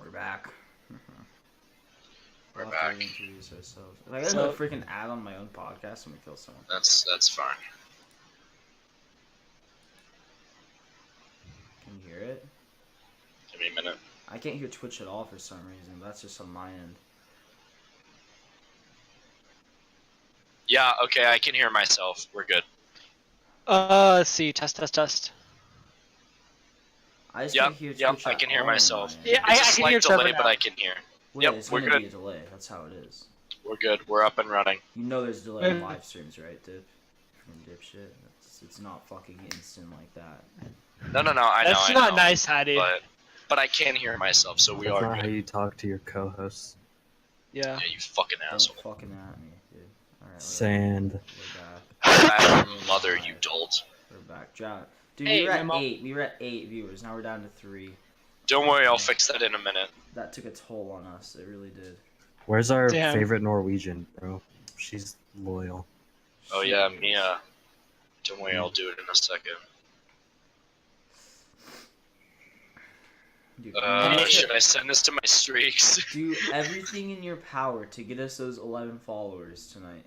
We're back. We're We'll back. have to introduce ourselves. If I get a freaking ad on my own podcast, I'm gonna kill someone. That's fine. Can you hear it? Give me a minute. I can't hear Twitch at all for some reason. That's just on my end. Yeah, okay, I can hear myself. We're good. Let's see. Test. I just Yep, can't hear yep, Twitch I at can hear all on myself. my end. Yeah, It's a I can slight hear delay, Trevor but now. I can hear. Well, Yep, it's we're gonna be good. a delay. That's how it is. We're good. We're up and running. You know there's delay in live streams, right, Dip? From dipshit. It's not fucking instant like that. No, I know. That's I not know. nice, Hattie. But I can hear myself, so we That's are not good. how you talk to your co-hosts. Yeah. Yeah, you fucking Don't asshole. fucking at me, dude. Alright, Sand. we're back. Bad mother, you dolt. We're back. Dude, Hey, we were at Memo. 8. We were at 8 viewers. Now we're down to 3. Don't worry, I'll fix that in a minute. That took a toll on us. It really did. Where's our Damn. favorite Norwegian, bro? She's loyal. Oh Shit. yeah, Mia. Don't worry, I'll do it in a second. Dude, Should I send this to my streaks? do everything in your power to get us those 11 followers tonight.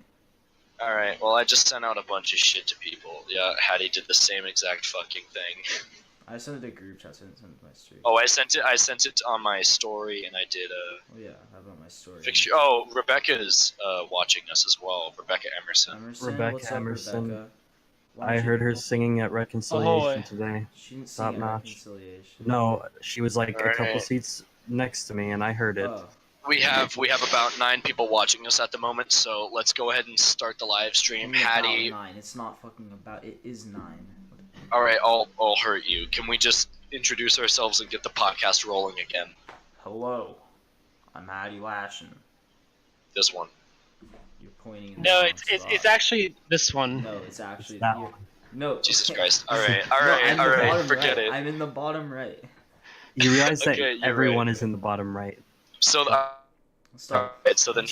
Alright, well I just sent out a bunch of shit to people. Yeah, Hattie did the same exact fucking thing. I sent it to group chat. I didn't send it to my stream. Oh, I sent it on my story, and I did Oh yeah, how about my story? fixture. Oh, Rebecca's watching us as well. Rebecca Emerson. Rebecca what's up, Emerson. Rebecca? Why I don't you- heard her singing at Reconciliation Ahoy. today. She didn't Top sing at notch. Reconciliation. No, she was like a couple Alright. seats next to me, and I heard it. Oh, We have about 9 people watching us at the moment, so let's go ahead and start the live stream. only about Hattie, 9. It's not fucking about. It is 9. all right, I'll hurt you. Can we just introduce ourselves and get the podcast rolling again? Hello, I'm Hattie Lashin. This one. You're pointing. In the No, wrong it's spot. actually this one. No, it's actually That you're- one. No. Jesus okay. Christ. All right, No, I'm the bottom forget right. it. I'm in the bottom right. You realize that Okay, you're everyone right. is in the bottom right. So, Stop. alright, so then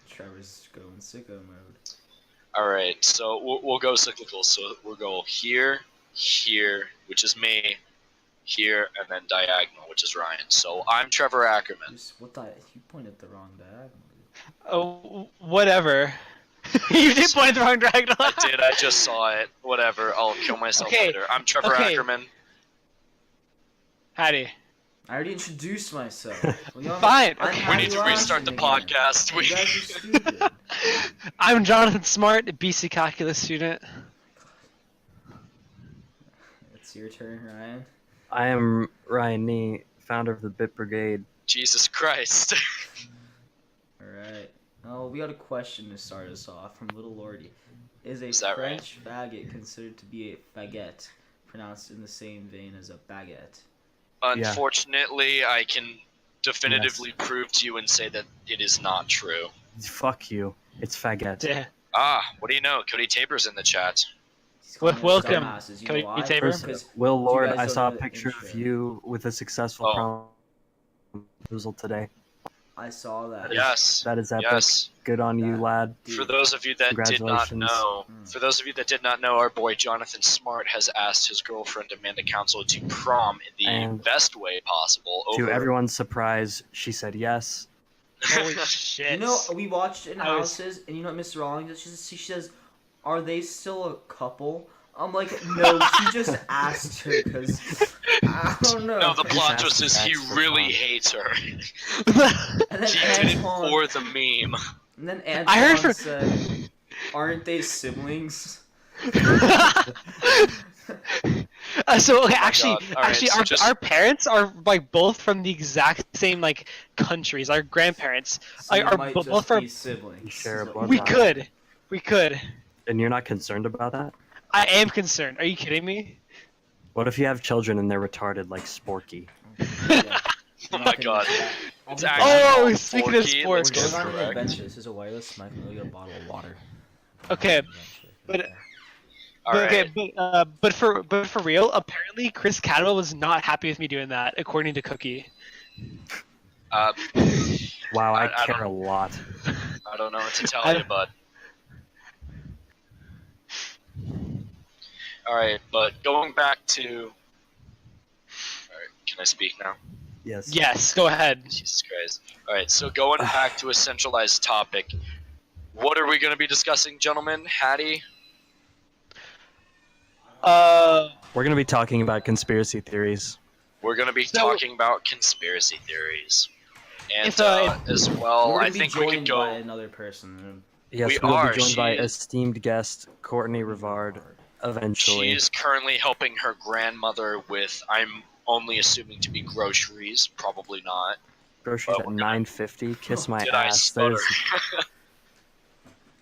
Trevor's going sicko mode. Alright, so we'll go cyclical. So we'll go here, which is me, here, and then diagonal, which is Ryan. So I'm Trevor Ackerman. What the? You pointed the wrong diagonal. Oh, whatever. You did point at the wrong diagonal. I did, I just saw it. Whatever, I'll kill myself Okay, later. I'm Trevor okay. Ackerman. Hattie. I already introduced myself. Fine, I'm okay. We Hattie need to restart the Lashin again. podcast. You guys are stupid. I'm Jonathan Smart, a BC calculus student. It's your turn, Ryan. I am Ryan Nee, founder of the Bit Brigade. Jesus Christ. Alright. Oh, we got a question to start us off from Little Lordy. Is a Is that right? French baguette considered to be a baguette, pronounced in the same vein as a baguette? Unfortunately, I can definitively prove to you and say that it is not true. Fuck you. It's faggot. Yeah. Ah, what do you know? Cody Tabor's in the chat. He's calling us Welcome, dumbasses. You Cody know why? Tabor. First, Because Will Lord, guys I don't saw a know the picture of intro. you with a successful Oh. proposal today. I saw that. Yes. That is epic. Yes. Good on you, That- lad. Dude, For those of you that did not Congratulations. know, Mm. our boy Jonathan Smart has asked his girlfriend Amanda Council to prom in the And best way possible. To Over everyone's surprise, she said yes. Holy shit. You know, we watched it in I was- houses, and you know what Mr. Rawlings does? She says, "Are they still a couple?" I'm like, no, she just asked her because I don't know. No, the plot Asked twist is he for really prom. hates her. And then He did it Antoine, for the meme. and then Antoine I heard from- said, "Aren't they siblings?" So okay, Oh my actually, God. All right, so our, just- our parents are like both from the exact same like countries. Our grandparents So are they might both just from. be siblings. You share a is what blood We line. could. And you're not concerned about that? I am concerned. Are you kidding me? What if you have children and they're retarded like Sporky? Yeah. Oh my God. It's Oh, actually Oh, all speaking of forky, sports. let's we're get going on an correct. adventure. This is a wireless mic. We got a bottle of water. Okay, Adventure. but- All But, right. okay, but for real, apparently Chris Cadwell was not happy with me doing that, according to Cookie. Wow, I I care don't- a lot. I don't know what to tell I- you, bud. All right, but going back to. All right, Can I speak now? Yes. Yes, go ahead. Jesus Christ. Alright, so going back to a centralized topic, what are we going to be discussing, gentlemen? Hattie? We're gonna be talking about conspiracy theories. We're going to be So- talking about conspiracy theories. And If, as well, We're I gonna be think we could joined by go... another person. Yes, We we will are, be joined by she is- esteemed guest Courtney Rivard eventually. She is currently helping her grandmother with, I'm only assuming to be groceries, probably not. Groceries Well, at we're gonna- $9.50. Kiss my Did I ass. stutter? There's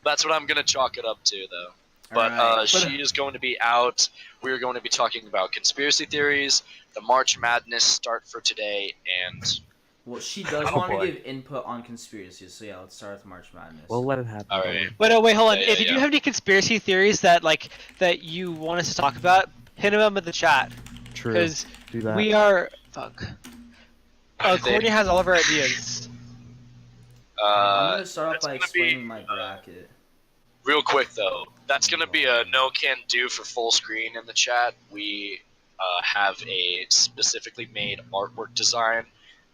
That's what I'm going to chalk it up to, though. But Alright. she is going to be out. We're going to be talking about conspiracy theories, the March Madness start for today, and... Well, she does Oh, want boy. to give input on conspiracies, so yeah, let's start with March Madness. we'll let it happen. Alright. Wait, hold on. Yeah, If you yeah. do have any conspiracy theories that you want us to talk about, hit them in the chat. True. Because Do that. we are... Fuck. They- Courtney has all of our ideas. I'm gonna start off that's by gonna be, explaining my bracket. Real quick, though, that's going to be a no-can-do for full screen in the chat. We have a specifically made artwork design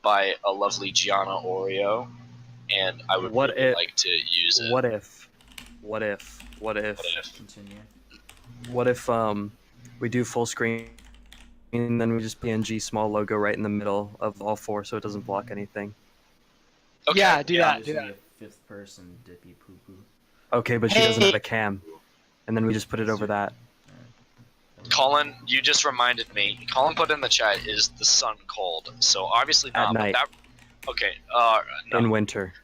by a lovely Gianna Oreo, and I would What really if- like to use it. What if Continue. we do full screen and then we just PNG small logo right in the middle of all four so it doesn't block anything? Okay. Yeah, do that. There's gonna be a fifth person, dippy poo poo. Okay, but she doesn't Hey. have a cam. And then we just put it over that. Colin, you just reminded me. Colin put in the chat, is the sun cold? So obviously At not. night. But that, okay. No. In winter.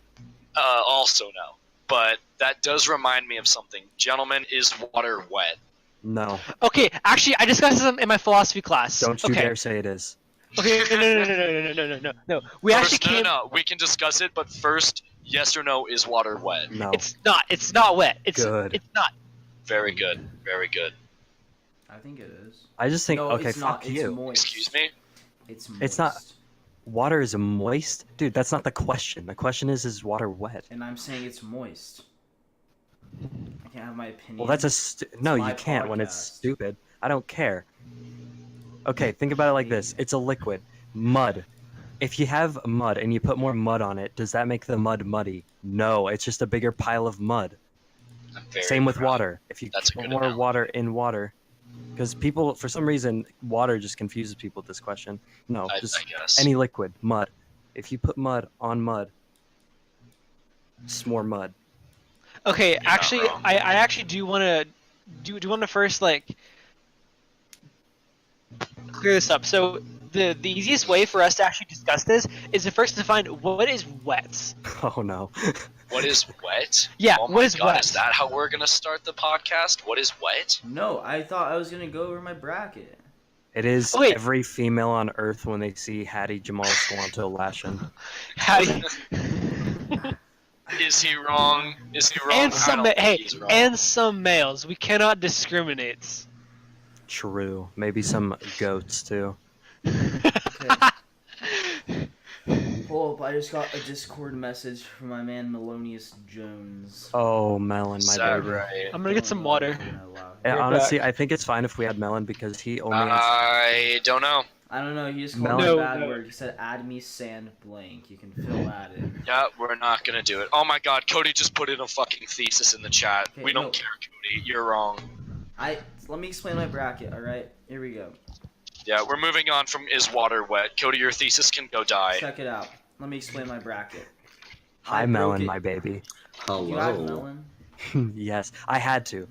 Also no. But that does remind me of something. Gentlemen, is water wet? No. Okay, actually, I discussed this in my philosophy class. Don't you okay. dare say it is. Okay, no. We actually First, came. no. We can discuss it, but first, yes or no, is water wet? No. It's not. It's not wet. It's Good. It's not. Very good. Very good. I think it is. I just think No, okay, it's fuck not. you. It's moist. Excuse me? It's moist. It's not- Water is moist? Dude, that's not the question. The question is water wet? And I'm saying it's moist. I can't have my opinion. Well, that's no, my you can't when it's podcast. stupid. I don't care. Okay, think about it like this. It's a liquid. Mud. If you have mud and you put more mud on it, does that make the mud muddy? No, it's just a bigger pile of mud. I'm very Same with proud. water. If you That's a put good more analogy. water in water, because people, for some reason, water just confuses people with this question. No, I just guess. any liquid, mud. If you put mud on mud, it's more mud. Okay, not actually, wrong. I actually do want to do want to first clear this up. So the easiest way for us to actually discuss this is to first define what is wet. Oh no. What is wet? Yeah, Oh my what is God, wet? Is that how we're gonna start the podcast? What is wet? No, I thought I was gonna go over my bracket. It is Oh, wait. every female on Earth when they see Hattie Jamal Squanto lashing. How do you... Is he wrong? Is he wrong? and I some don't think hey, he's wrong. and some males. We cannot discriminate. True. Maybe some goats too. Hold up, I just got a Discord message from my man Melonius Jones. Oh, Melon, Is my that baby. right? I'm gonna get some water. Yeah, Right honestly, back. I think it's fine if we had Melon because he only has. I don't know. I don't know, he just called No. me a No, bad no. word. He said, add me sand blank. You can fill that in. Yeah, we're not gonna do it. Oh my God, Cody just put in a fucking thesis in the chat. Okay, We don't no. care, Cody. You're wrong. Let me explain my bracket, alright? Here we go. Yeah, we're moving on from is water wet. Cody, your thesis can go die. Check it out. Let me explain my bracket. Hi, I Melon, broke it. my baby. You add Melon? Yes, I had to.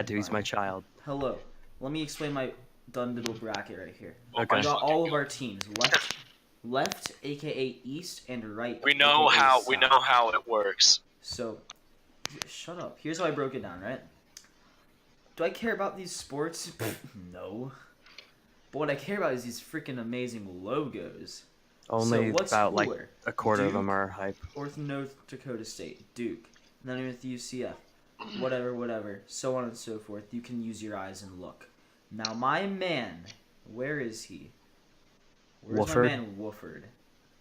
He's my child. Hello. Let me explain my done little bracket right here. Oh Okay. We my got fucking all of God. our teams. Left, aka east, and right. We know aka how south. it works. So, shut up. Here's how I broke it down, right? Do I care about these sports? No. But what I care about is these freaking amazing logos. Only so what's about cooler? a quarter of Duke them are hype. or North Dakota State, Duke, and then with UCF, whatever, so on and so forth. You can use your eyes and look. Now, my man, where is he? Where's Wooford? my man Wooford?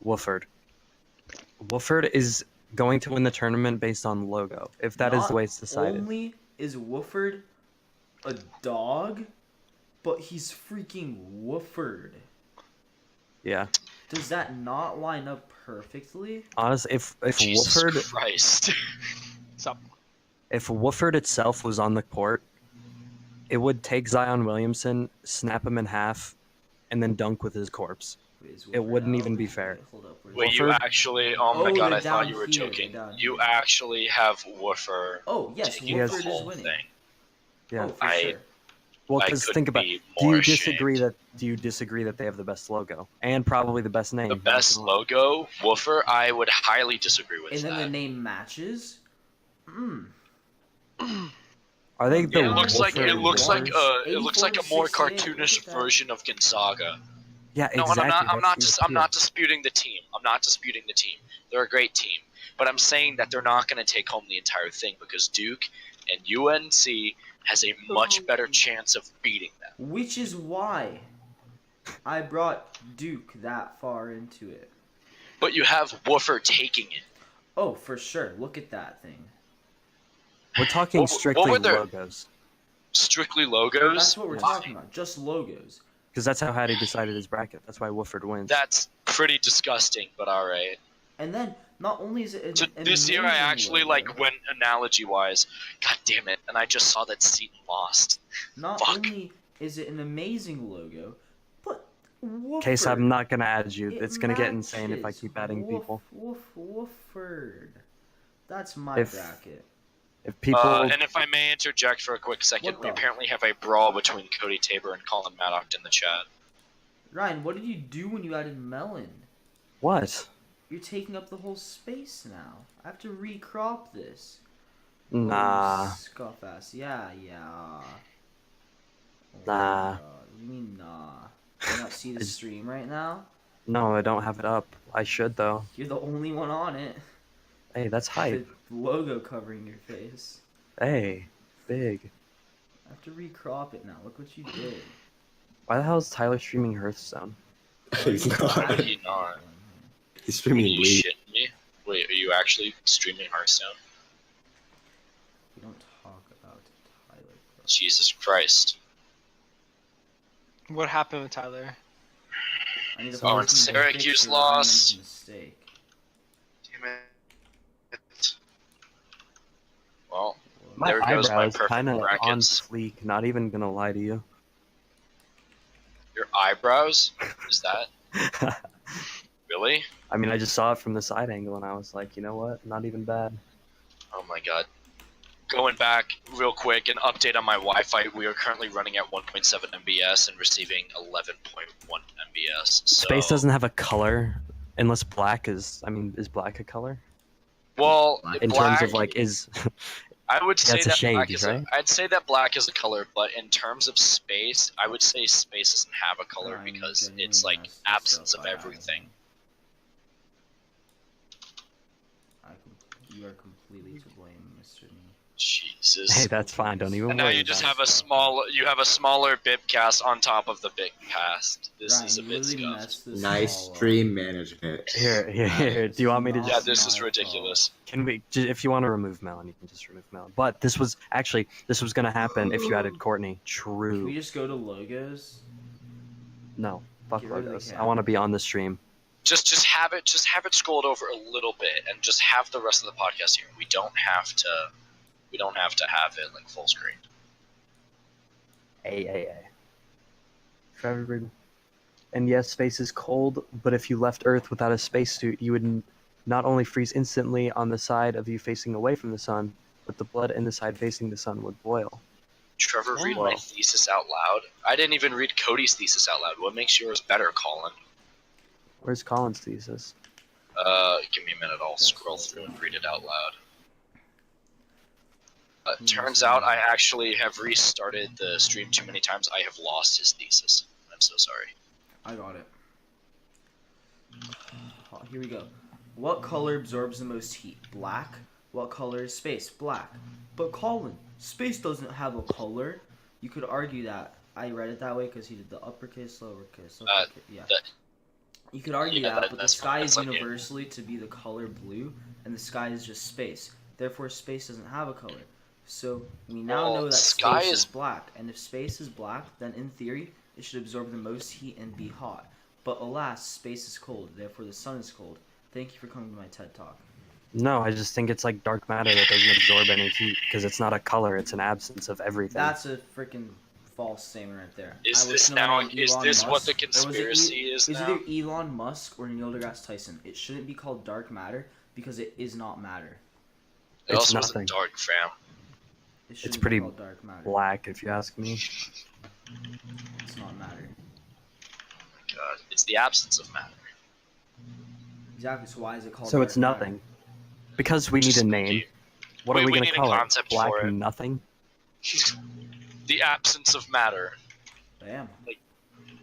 Wooford. Wooford is going to win the tournament based on logo. If that is the way it's decided. Only is Wooford a dog, but he's freaking Wooford. Yeah. Does that not line up perfectly? Honestly, if Jesus Wooford Christ. So, if Wooford itself was on the court, it would take Zion Williamson, snap him in half, and then dunk with his corpse. Wait, is It Wooford wouldn't out? even be fair. Wait, hold up. Wait, you Wolford? actually? Oh my Oh, god, they're I thought down you were here, joking. they're down You here. actually have Woofer Oh, yes, taking Wooford the is whole winning. thing. Yeah. Oh, for I- sure. Well, I because couldn't think about be do more you disagree ashamed. that they have the best logo and probably the best name? The not best gonna lie. logo, Woofer, I would highly disagree with And then that. the name matches? Are they the It looks like Wooford it looks like Woofers? a it looks like a 84 more to 68, look cartoonish at that. version of Gonzaga. Yeah, No, and exactly. I'm not That's I'm the not disputing the team. I'm not disputing the team. They're a great team, but I'm saying that they're not going to take home the entire thing because Duke and UNC has a much better chance of beating them. Which is why I brought Duke that far into it. But you have Woofer taking it. Oh, for sure. Look at that thing. We're talking What strictly were their- logos Strictly logos. That's what we're Yes. talking about. Just logos. because that's how Hattie decided his bracket. That's why Wooford wins. That's pretty disgusting, but all right. And then, not only is it an This year, I amazing actually logo, went analogy-wise. God damn it! And I just saw that Seton lost. Not Fuck. only is it an amazing logo, but Wooford. Case, I'm not gonna add you. It It's gonna get insane if I matches. keep adding people. Wooford. That's my If- bracket. If people, And if I may interject for a quick second, What we the- apparently have a brawl between Cody Tabor and Colin Maddox in the chat. Ryan, what did you do when you added melon? what? You're taking up the whole space now. I have to recrop this. Nah, Oh, scuff ass. Yeah. Oh my Nah. God. What do you mean nah? Do you not see the stream right now? no, I don't have it up. I should though. You're the only one on it. Hey, that's hype. The logo covering your face. Hey, big. I have to recrop it now. Look what you did. Why the hell is Tyler streaming Hearthstone? He's How not. did he not? He's Are streaming you Bleed. shitting me? Wait, are you actually streaming Hearthstone? We don't talk about Tyler. Jesus Christ. what happened with Tyler? I need to Oh, and post him a Syracuse picture of lost. Ryan's mistake. Damn it. Well, My There goes my eyebrows perfect kind of on brackets. fleek. Not even gonna lie to you. your eyebrows? Is that really? I mean, I just saw it from the side angle, and I was like, you know what? Not even bad. Oh my god. Going back real quick, an update on my Wi-Fi. We are currently running at 1.7 MBS and receiving 11.1 MBS. So, Space doesn't have a color, unless black is. I mean, is black a color? well, In black, terms of like, is I would say it's a that black shade, is right? I'd say that black is a color, but in terms of space, I would say space doesn't have a color Ryan, you because genuinely it's like messed this absence up of by everything. You are completely to blame, Mr. Me. Jesus. hey, that's fine. Don't even And now worry. you just about have a stuff. smaller BIPCAST on top of the BIPCAST. This Ryan, is a you bit literally scuffed. messed this Nice all up. stream management. Here. Do you want me to Not Yeah, just? this is my ridiculous. Can we? If you want to remove Melon, you can just remove Melon. But this was gonna happen if you added Courtney. Can we True. just go to logos? No. Fuck Get rid of the logos. I camera. want to be on the stream. Just have it scrolled over a little bit and just have the rest of the podcast here. We don't have to have it like full screen. A. Trevor Reed. And yes, space is cold, but if you left Earth without a spacesuit, you would not only freeze instantly on the side of you facing away from the sun, but the blood in the side facing the sun would boil. Trevor, read Wow. my thesis out loud. I didn't even read Cody's thesis out loud. What makes yours better, Colin? Where's Colin's thesis? Give me a minute. I'll scroll through and read it out loud. Turns out I actually have restarted the stream too many times. I have lost his thesis. I'm so sorry. I got it. Oh, here we go. What color absorbs the most heat? Black. What color is space? Black. But Colin, space doesn't have a color. You could argue that. I read it that way because he did the uppercase, lowercase, uppercase. Yeah. that- You could argue yeah, that, that- but the that's sky fine. is That's like it. universally to be the color blue, and the sky is just space. Therefore, space doesn't have a color. So we now Well, know that sky space is- is black, and if space is black, then in theory it should absorb the most heat and be hot. But alas, space is cold, therefore the sun is cold. Thank you for coming to my TED Talk. No, I just think it's like dark matter that doesn't absorb any heat because it's not a color; it's an absence of everything. That's a freaking false statement right there. Is I this listened to now? one on Is Elon this what the Musk. Or was it conspiracy is It's now? either Elon Musk or Neil deGrasse Tyson. It shouldn't be called dark matter because it is not matter. It It's also nothing. wasn't dark, fam. It shouldn't pretty be called dark matter. Black, if you ask me. It's not matter. God, it's the absence of matter. Exactly. So why is it called? So dark it's matter? nothing. Because we need a name. What are we We gonna need a call it? concept Black for it. nothing? The absence of matter. Damn.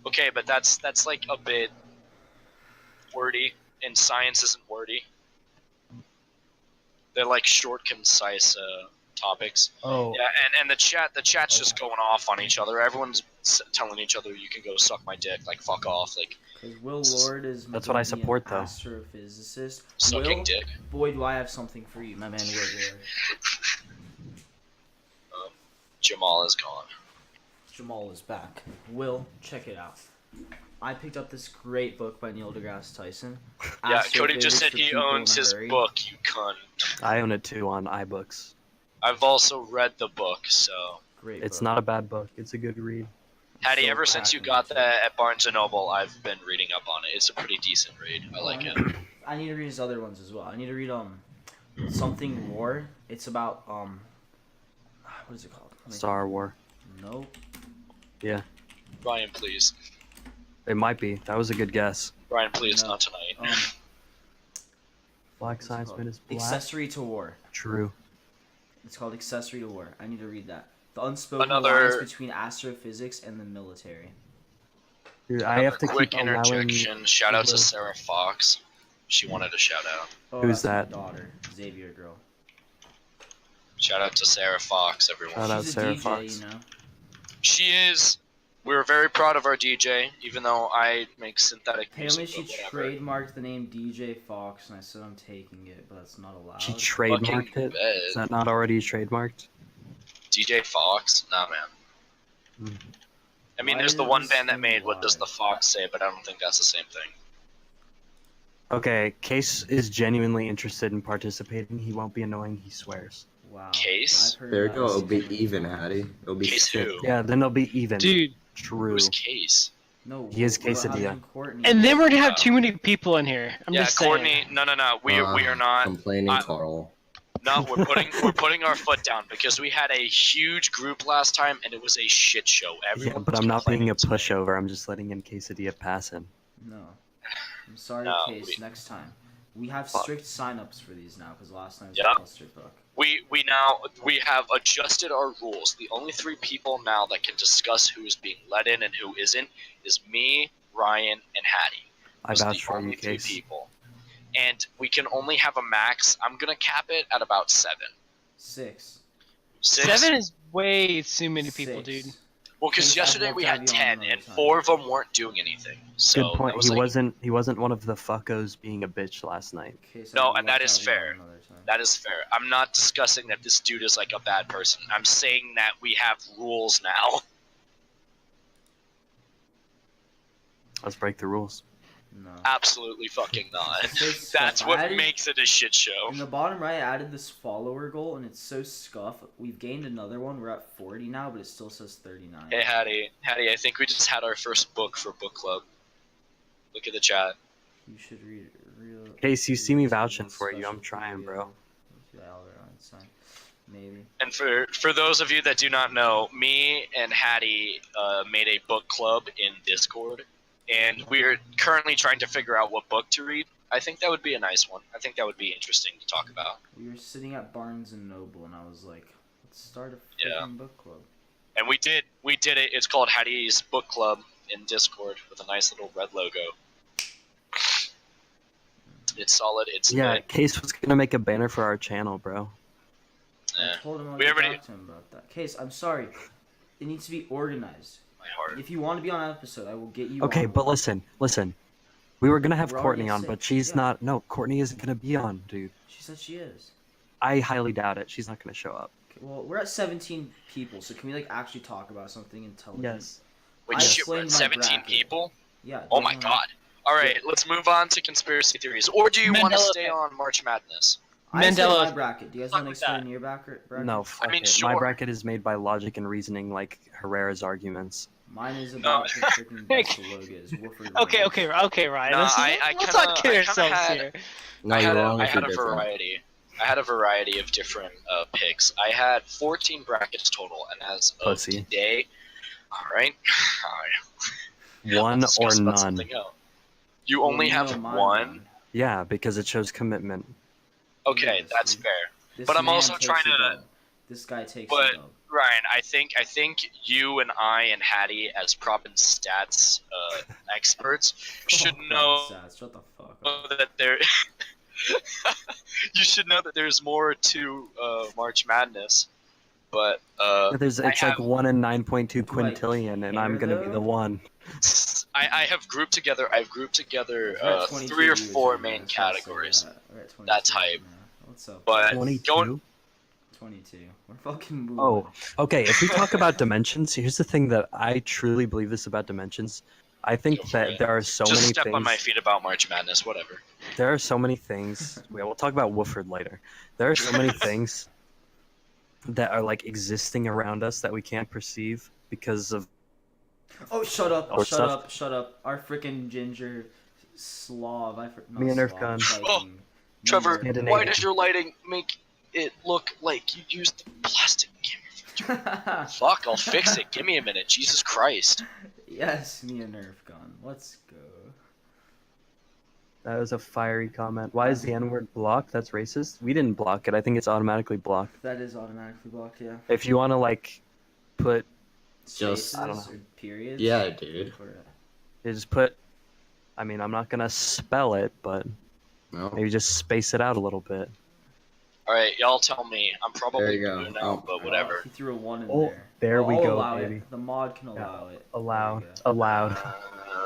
Okay, but that's like a bit wordy, and science isn't wordy. They're like short, concise topics. Oh. Yeah, and the chat's just going off on each other. Everyone's telling each other, "You can go suck my dick," like fuck off, like Because Will Lord is That's what I gonna be an support, though. astrophysicist. sucking Will, dick. boy, do I have something for you, my man Will Lord. Jamal is gone. Jamal is back. Will, check it out. I picked up this great book by Neil deGrasse Tyson. Yeah, Cody Astrophysics just said for he People in owns a his Hurry. book. You cunt. I own it too on iBooks. I've also read the book, so. Great It's book. not a bad book. It's a good read. Hattie, So ever since you cracking got into that at Barnes & Noble, I've been reading up on it. It's a pretty decent read. I like it. I need to read his other ones as well. I need to read something war. It's about what is it called? Star War. Nope. Ryan, please. It might be. That was a good guess. Ryan, please, No. not tonight. Black What's it Science called? Man is black. Accessory to War. True. It's called Accessory to War. I need to read that. The unspoken Another- lines between astrophysics and the military. Dude, I have to Quick keep allowing. interjection. Shout out to people- Sarah Fox. She wanted a shout out. Oh, Who's that's that? My daughter, Xavier girl. Shout out to Sarah Fox, everyone. Shout out She's a Sarah DJ, Fox. you know. She is. We're very proud of our DJ, even though I make synthetic Apparently, music. she but whatever. trademarked the name DJ Fox, and I said I'm taking it, but that's not allowed. She trademarked Fucking it. bed. Is that not already trademarked? DJ Fox? Nah, man. Hmm. I mean, Why there's the did one this band that thing made What Does the lie? Fox Say, but I don't think that's the same thing. Okay, Case is genuinely interested in participating. He won't be annoying. He swears. Wow. Case? I've heard There you about go. It'll this. be even, Hattie. It'll be Case sick. who? Yeah, then they'll be even. Dude, True. Who's Case? No, He is we're quesadilla. having Courtney. and then we're gonna have too many people in here. I'm Yeah, just saying. Courtney. No. We are not. Complaining, I- Carl. No, we're putting our foot down because we had a huge group last time and it was a shit show. Yeah, Everyone but was I'm not being a complaining today. pushover. I'm just letting in Quesadilla pass him. No. I'm sorry, No, Case. Next time. We have Fuck. strict sign-ups for these now, because last time was Yeah. a clusterfuck. We have adjusted our rules. The only three people now that can discuss who is being let in and who isn't is me, Ryan, and Hattie. I Those are vouch the for only you, three Case. people. And we can only have a max. I'm gonna cap it at about 7. 6. 6? 7 is way too many people, 6. dude. Well, because Case, I'd yesterday love we to have had you on 10, another and time. 4 of them weren't doing anything. So Good point. that was He like, wasn't one of the fuckos being a bitch last night. Case, No, I'd and love that to is have you on fair. another time. That is fair. I'm not discussing that this dude is like a bad person. I'm saying that we have rules now. Let's break the rules. No. Absolutely fucking not. It's so scuff. That's I what added- makes it a shit show. In the bottom right, I added this follower goal, and it's so scuff. We've gained another one. We're at 40 now, but it still says 39. Hey, Hattie, I think we just had our first book for book club. Look at the chat. You should read real. Case, you see me vouching for you. I'm trying, bro. Maybe. And for those of you that do not know, me and Hattie made a book club in Discord, and we're currently trying to figure out what book to read. I think that would be a nice one. I think that would be interesting to talk about. We were sitting at Barnes and Noble, and I was like, let's start a Yeah. freaking book club. And we did it. It's called Hattie's Book Club in Discord with a nice little red logo. It's solid. It's Yeah, lit. Case was gonna make a banner for our channel, bro. I Eh, told him I we would already- talk to him about that. Case, I'm sorry. It needs to be organized. my heart. If you want to be on an episode, I will get you Okay, on. but listen. We were gonna have We're Courtney already on, but six, she's yeah. not. No, Courtney isn't gonna be on, dude. She said she is. I highly doubt it. She's not gonna show up. Okay, well, we're at 17 people, so can we actually talk about something intelligent? Yes. Wait, I shit, explained we're at my 17 bracket. people? Yeah. Oh my definitely. god. All right, let's move on to conspiracy theories. Or do you want to Mandela stay effect. on March Madness? I said Mandela my effect. bracket. Do you guys Fuck want to with explain that. your bracket? No, fuck mean, it. sure. My bracket is made by logic and reasoning, like Herrera's arguments. Mine is about the freaking best logos. Wooford Okay, wins. okay, Ryan. No, I let's kinda- not kid I kinda ourselves had- here. No, I had you're a, wrong I if had you're a different. variety. I had a variety of different picks. I had 14 brackets total, and as of Pussy. today, all right, One Let's or discuss about none. something else. You Well, only you have know mine one. won. Yeah, because it shows commitment. Okay, Yes, that's dude. fair. This But I'm man also takes trying the to- dub. This guy takes but- the dub. Ryan, I think you and I and Hattie, as prop and stats experts, should Oh, know Stats, shut the fuck up. that there. You should know that there's more to March Madness, but It's I like have- 1 in 9.2 Do I quintillion, and care, I'm gonna be though? the one. I have grouped together. I've grouped together We're at 22 3 or viewers 4 right now, main I just gotta say categories. that. We're at 22 That's right hype. now. What's up? But- guys? 22? 22. We're fucking moving. Oh, okay. If we talk about dimensions, here's the thing that I truly believe this about dimensions. I think Go for that it. there are so Just many step things. on my feet about March Madness, whatever. There are so many things. We'll talk about Wooford later. There are so many things that are like existing around us that we can't perceive because of. Oh, shut up! Or Shut stuff. up! Shut up! Our freaking ginger Slav. Me and Nerf gun. Viking. Trevor, why Scandinavian. does your lighting make it look like you used plastic camera? Fuck, I'll fix it. Give me a minute. Jesus Christ. Yes, me and Nerf gun. Let's go. That was a fiery comment. Why is the N word blocked? That's racist. We didn't block it. I think it's automatically blocked. That is automatically blocked. Yeah. If you want to like put, Spaces I don't know. or periods. Yeah, dude. just put. I mean, I'm not gonna spell it, but No. maybe just space it out a little bit. Alright, y'all tell me. I'm There probably you go. blue now, Oh. but whatever. He threw a 1 in Oh, there. there we I'll go, allow baby. It. The mod can Yeah. allow it. Allowed. There you go. Allowed.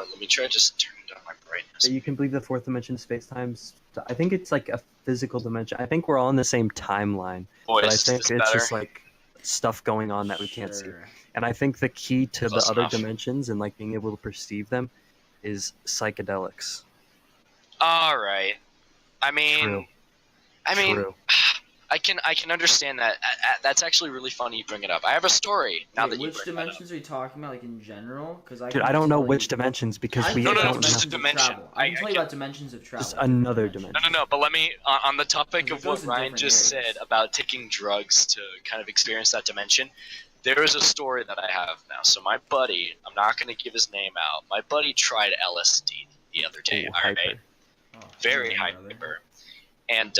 Let me try just turning down my brightness. So you can believe the fourth dimension space times. I think it's like a physical dimension. I think we're all in the same timeline, Boys, but I is think this it's better? just like stuff going on that we can't see. Sure. And I think the key to the Close other enough. dimensions and like being able to perceive them is psychedelics. Alright. I mean, True. True. I can understand that. That's actually really funny you bring it up. I have a story now Wait, that you which bring that up. dimensions are you talking about, like in general? Because Dude, I don't know which dimensions because we No, don't just a know. dimension. I can I tell you can- about dimensions of travel. Just another dimension. No, but let me on the topic Because of it what goes in Ryan different just areas. said about taking drugs to kind of experience that dimension. There is a story that I have now. So my buddy, I'm not going to give his name out. My buddy tried LSD the other day. Ooh, All right, hyper. Oh, very yeah, hyper. brother. And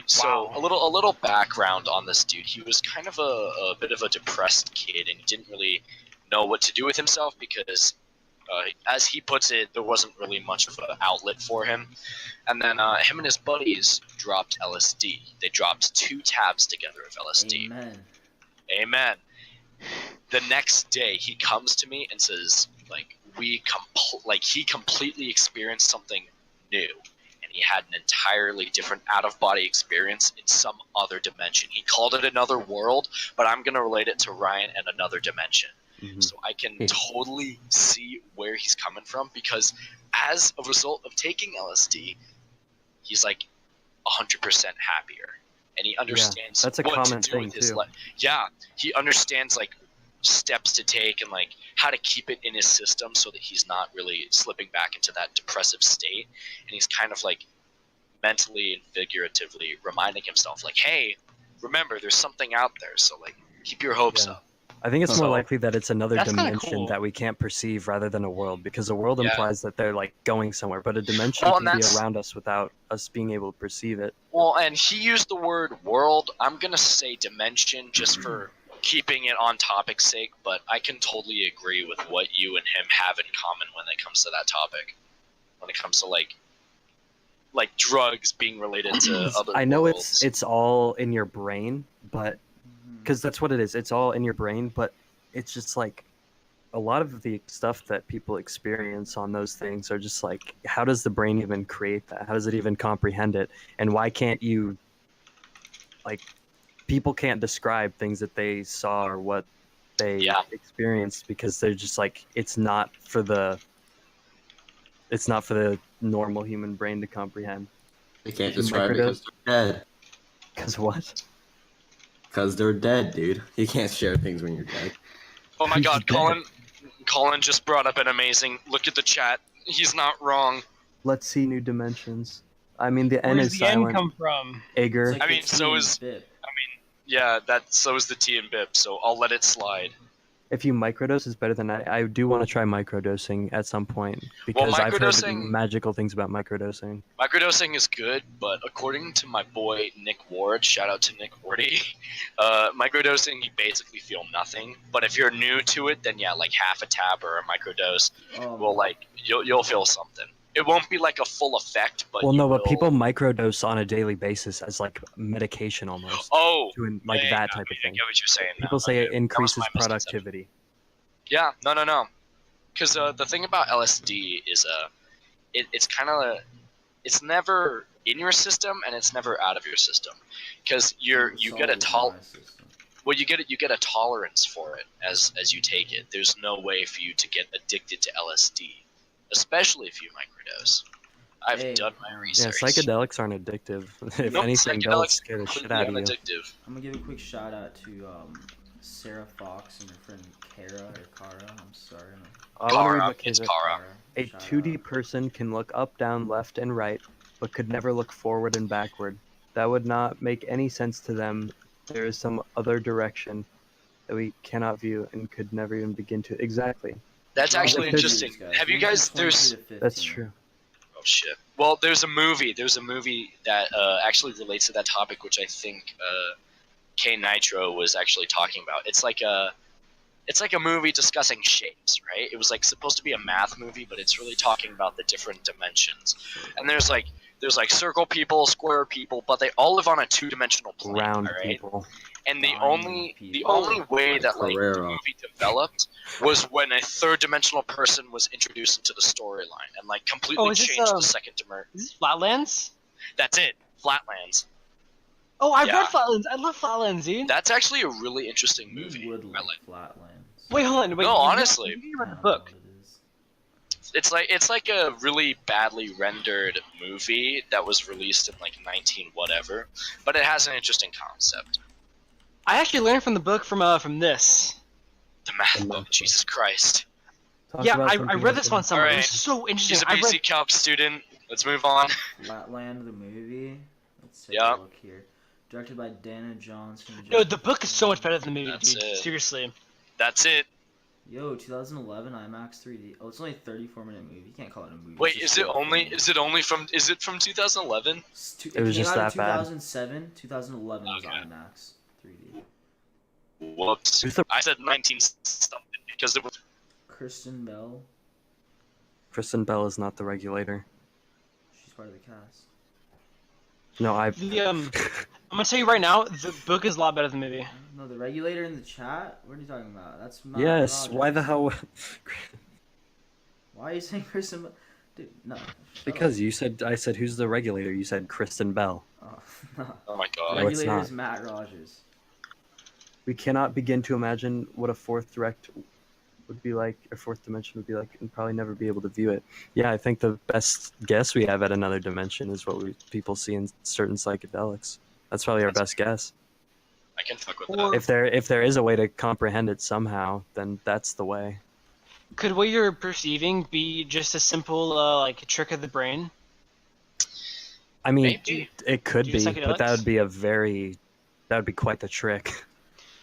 so a little background on this dude. He was kind of a bit of a depressed kid and didn't really know what to do with himself because, as he puts it, there wasn't really much of an outlet for him. And then him and his buddies dropped LSD. They dropped 2 tabs together of LSD. Amen. Amen. The next day, he comes to me and says, like, he completely experienced something new. He had an entirely different out-of-body experience in some other dimension. He called it another world, but I'm going to relate it to Ryan and another dimension. Mhm. So I can totally see where he's coming from because as a result of taking LSD, he's like 100% happier. And he understands that's a what common to do thing, with his too. life. Yeah, he understands like steps to take and like how to keep it in his system so that he's not really slipping back into that depressive state, and he's kind of like mentally and figuratively reminding himself like, hey, remember there's something out there, so like keep your hopes Yeah. up. I think it's more So- likely that it's another That's kinda dimension cool. that we can't perceive rather than a world because a world Yeah. implies that they're like going somewhere, but a dimension Well, can and be that's- around us without us being able to perceive it. Well, and he used the word world. I'm gonna say dimension just for keeping it on topic's sake, but I can totally agree with what you and him have in common when it comes to that topic. When it comes to like drugs being related to other I know worlds. it's all in your brain, but Mhm. because that's what it is. It's all in your brain, but it's just like a lot of the stuff that people experience on those things are just like, how does the brain even create that? How does it even comprehend it? And why can't you, like, people can't describe things that they saw or what they Yeah. experienced because they're just like, it's not for the it's not for the normal human brain to comprehend. They can't If you describe it microdose- because they're dead. Cause what? Because they're dead, dude. You can't share things when you're dead. Oh my Who's god, dead? Colin just brought up an amazing. Look at the chat. He's not wrong. Let's see new dimensions. I mean, the N Where's is the N silent. come from? Ager. It's like I the mean, T so in is- BIP. Yeah, so is the T and BIP, so I'll let it slide. If you microdose, is better than I do want to try microdosing at some point because I've heard microdosing- magical things about microdosing. Microdosing is good, but according to my boy Nick Ward, shout out to Nick Wardy, microdosing you basically feel nothing. But if you're new to it, then yeah, like half a tab or a microdose will like you'll feel something. It won't be like a full effect, but Well, you no, but will- people microdose on a daily basis as like medication almost. Oh, Like yeah, that yeah, type of I thing. get what you're saying. People now. say it That was increases my misconception. productivity. Yeah, no. Because the thing about LSD is it's kind of it's never in your system and it's never out of your system because you get a you get a tolerance for it as you take it. There's no way for you to get addicted to LSD, especially if you microdose. I've Hey, done my Yeah, research. psychedelics aren't addictive. If Nope, anything, they'll psychedelics scare the shit completely out of you. unaddictive. I'm gonna give a quick shout out to Sarah Fox and her friend Kara or Kara. I'm sorry. I wanna read Kara, what it's Kara- Kara. A Shout 2D out. person can look up, down, left, and right, but could never look forward and backward. That would not make any sense to them. There is some other direction that we cannot view and could never even begin to. Exactly. That's Well, actually if there's- interesting. Have you guys? There's That's true. oh shit. Well, there's a movie that actually relates to that topic, which I think K Nitro was actually talking about. It's like a movie discussing shapes, right? It was like supposed to be a math movie, but it's really talking about the different dimensions. And there's like circle people, square people, but they all live on a two-dimensional plane, Round all right? people. And the Diamond only people. way that like the Carrera. movie developed was when a third-dimensional person was introduced into the storyline and like completely is this, changed the second dimension. Is this Flatlands? That's it, Flatlands. Oh, I've Yeah. read Flatlands. I love Flatlands, dude. That's actually a really interesting movie. You would I like like. Flatlands. Wait, hold on. Wait, No, you- honestly. you read the I don't book. know what it is. It's like a really badly rendered movie that was released in like 19 whatever, but it has an interesting concept. I actually learned from the book from this. The math The book, math Jesus Christ. Talk Yeah, about I something read this else. one somewhere. It was Alright. so interesting. He's a I BC read. Cup student. Let's move on. Flatland the movie. Let's take Yeah. a look here. Directed by Dana Johnson. No, the book is so much better than the movie, That's dude. it. Seriously. That's it. Yo, 2011 IMAX 3D. Oh, it's only a 34-minute movie. You can't call it a movie. Wait, It's is just it short only film. is it from 2011? It was came just out that in bad. 2007. 2011 was Okay. IMAX 3D. Whoops. Who's the- I said 19 something because it was Kristen Bell. Kristen Bell is not the regulator. She's part of the cast. No, I. I'm gonna tell you right now, the book is a lot better than the movie. No, the regulator in the chat. What are you talking about? That's Matt Yes. Rogers. Why the hell? Why are you saying Kristen? Dude, no. shut Because you said I said who's the regulator? You said Kristen Bell. up. Oh, no. oh my god. No, it's Regulator not. is Matt Rogers. We cannot begin to imagine what a fourth direct would be like, or fourth dimension would be like, and probably never be able to view it. Yeah, I think the best guess we have at another dimension is what people see in certain psychedelics. That's probably our best guess. I can fuck with Or- that. If there is a way to comprehend it somehow, then that's the way. Could what you're perceiving be just a simple like trick of the brain? I mean, Maybe. it could Do be, but that psychedelics? would be quite the trick.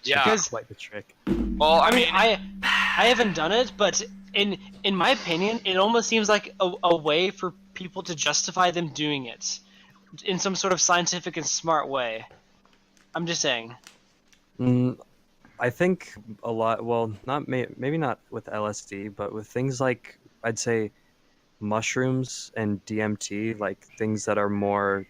Yeah. Because Quite the trick. Well, I mean, I haven't done it, but in my opinion, it almost seems like a way for people to justify them doing it in some sort of scientific and smart way. I'm just saying. I think a lot. Well, maybe not with LSD, but with things like I'd say mushrooms and DMT, like things that are more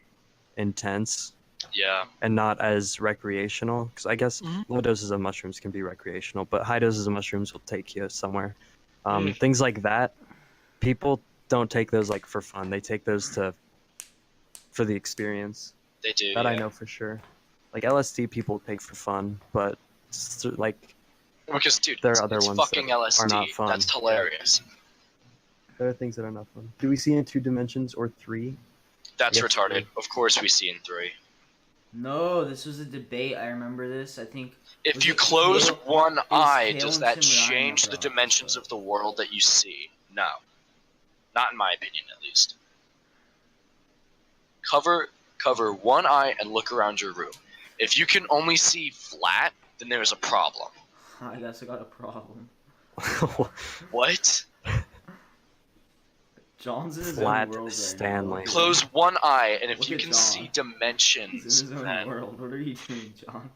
intense yeah. and not as recreational. Because I guess Mhm. low doses of mushrooms can be recreational, but high doses of mushrooms will take you somewhere. Mm. Things like that, people don't take those like for fun. They take those for the experience. They do. That I yeah. know for sure. Like LSD, people take for fun, but like Because, dude, There are it's, other it's ones fucking that are LSD. not fun. That's hilarious. There are things that are not fun. Do we see in 2 dimensions or 3? That's Yes, retarded. three. Of course we see in 3. No, this was a debate. I remember this. I think. If Was you it close Hale- one was eye, Hale does and that Tim Ryan change up the there? dimensions of the world that you see? No. Not in my opinion, at least. Cover one eye and look around your room. If you can only see flat, then there's a problem. I guess I got a problem. What? John's in his Flat own world right Stanley. now. Close one eye, and if Look you at can John. see He's dimensions, in his own then... world. What are you doing, John?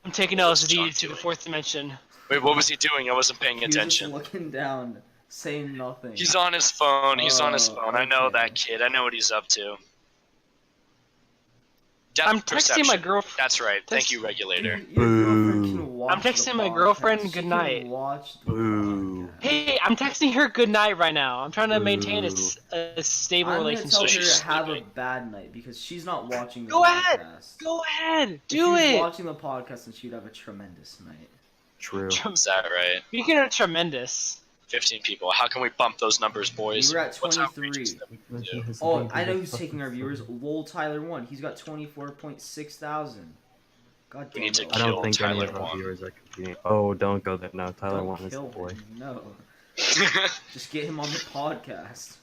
I'm taking What's John LSD to the doing? 4th dimension. Wait, what was he doing? I wasn't paying He was just attention. looking down, saying nothing. He's on his phone. He's on his Oh, phone. I know okay. that kid. I know what he's up to. Depth I'm texting my perception. girlfriend. That's right. Thank Text- you, regulator. Dude, your girlfriend Boo. can watch I'm texting the my podcast. girlfriend She good can night. watch the Boo. podcast. Hey, I'm texting her good night right now. I'm trying to maintain a, Ooh. a stable I'm gonna relationship. tell her she's to have a sleeping. bad night because she's not watching the Go ahead. podcast. Go ahead, If do she was it. watching the podcast, and she'd have a tremendous night. True. Is that right? Speaking of tremendous, 15 people. How can we bump those numbers, boys? We were at What's 23. outrageous that we can do? Oh, I know who's taking our viewers. Lol Tyler 1. He's got 24.6 thousand. God damn We need to it. I kill don't think any Tyler of our one. viewers are competing. Oh, don't go there. No, Tyler Don't 1 is the kill boy. him. No. Just get him on the podcast.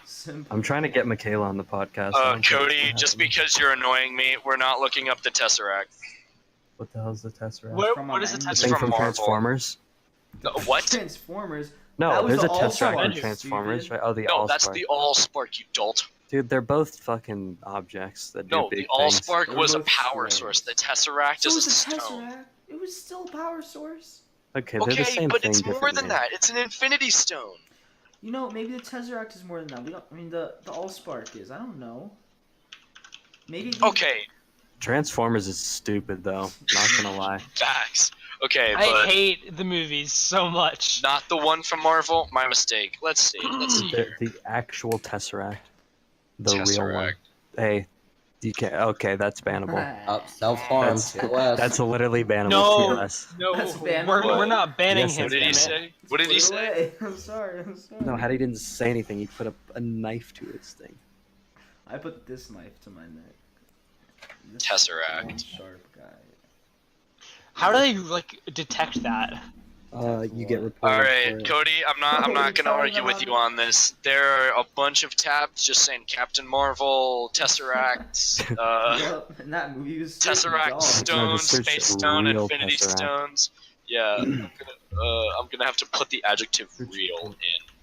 Simple. I'm trying to get Michaela on the podcast. I don't think Cody, it's just happening. because you're annoying me, we're not looking up the Tesseract. What the hell's the Tesseract? what is the It's It's Thing Tesseract? from from Marvel. Transformers? What? Transformers. No, That was there's the a Tesseract All-Star, in you Transformers, stupid. right? Oh, the No, that's Allspark. the Allspark, you dolt. Dude, they're both fucking objects that do No, big the things. Allspark They was a were both power squares. source. The Tesseract So is a was the stone. Tesseract. It was still a power source. Okay, they're the Okay, same but thing. it's more different than names. that. It's an Infinity Stone. You know, maybe the Tesseract is more than that. We don't. I mean, the Allspark is. I don't know. Maybe. Okay, Transformers is stupid, though. Not gonna lie. facts. Okay, I but hate the movies so much. not the one from Marvel. My mistake. Let's see. Let's see The, here. the actual Tesseract. The real one. Tesseract. Hey, you can't. Okay, that's bannable. Up, self-harm. That's- TOS. That's literally bannable. No. TOS. No, That's banned. we're not banning Yes, him. What did he damn it. say? What did he Put it say? away. I'm sorry. No, Hattie didn't say anything. He put a knife to his thing. I put this knife to my neck. This Tesseract. one sharp guy. How do they like detect that? You get All reported. right, Cody. I'm not What are gonna you talking argue with about? you on this. There are a bunch of tabs just saying Captain Marvel, Tesseract, Yep, and that movie was sick, Tesseract dog. Stone, just search Space Stone, real Infinity Tesseract. Stones. Yeah, I'm gonna have to put the adjective Search real real. in.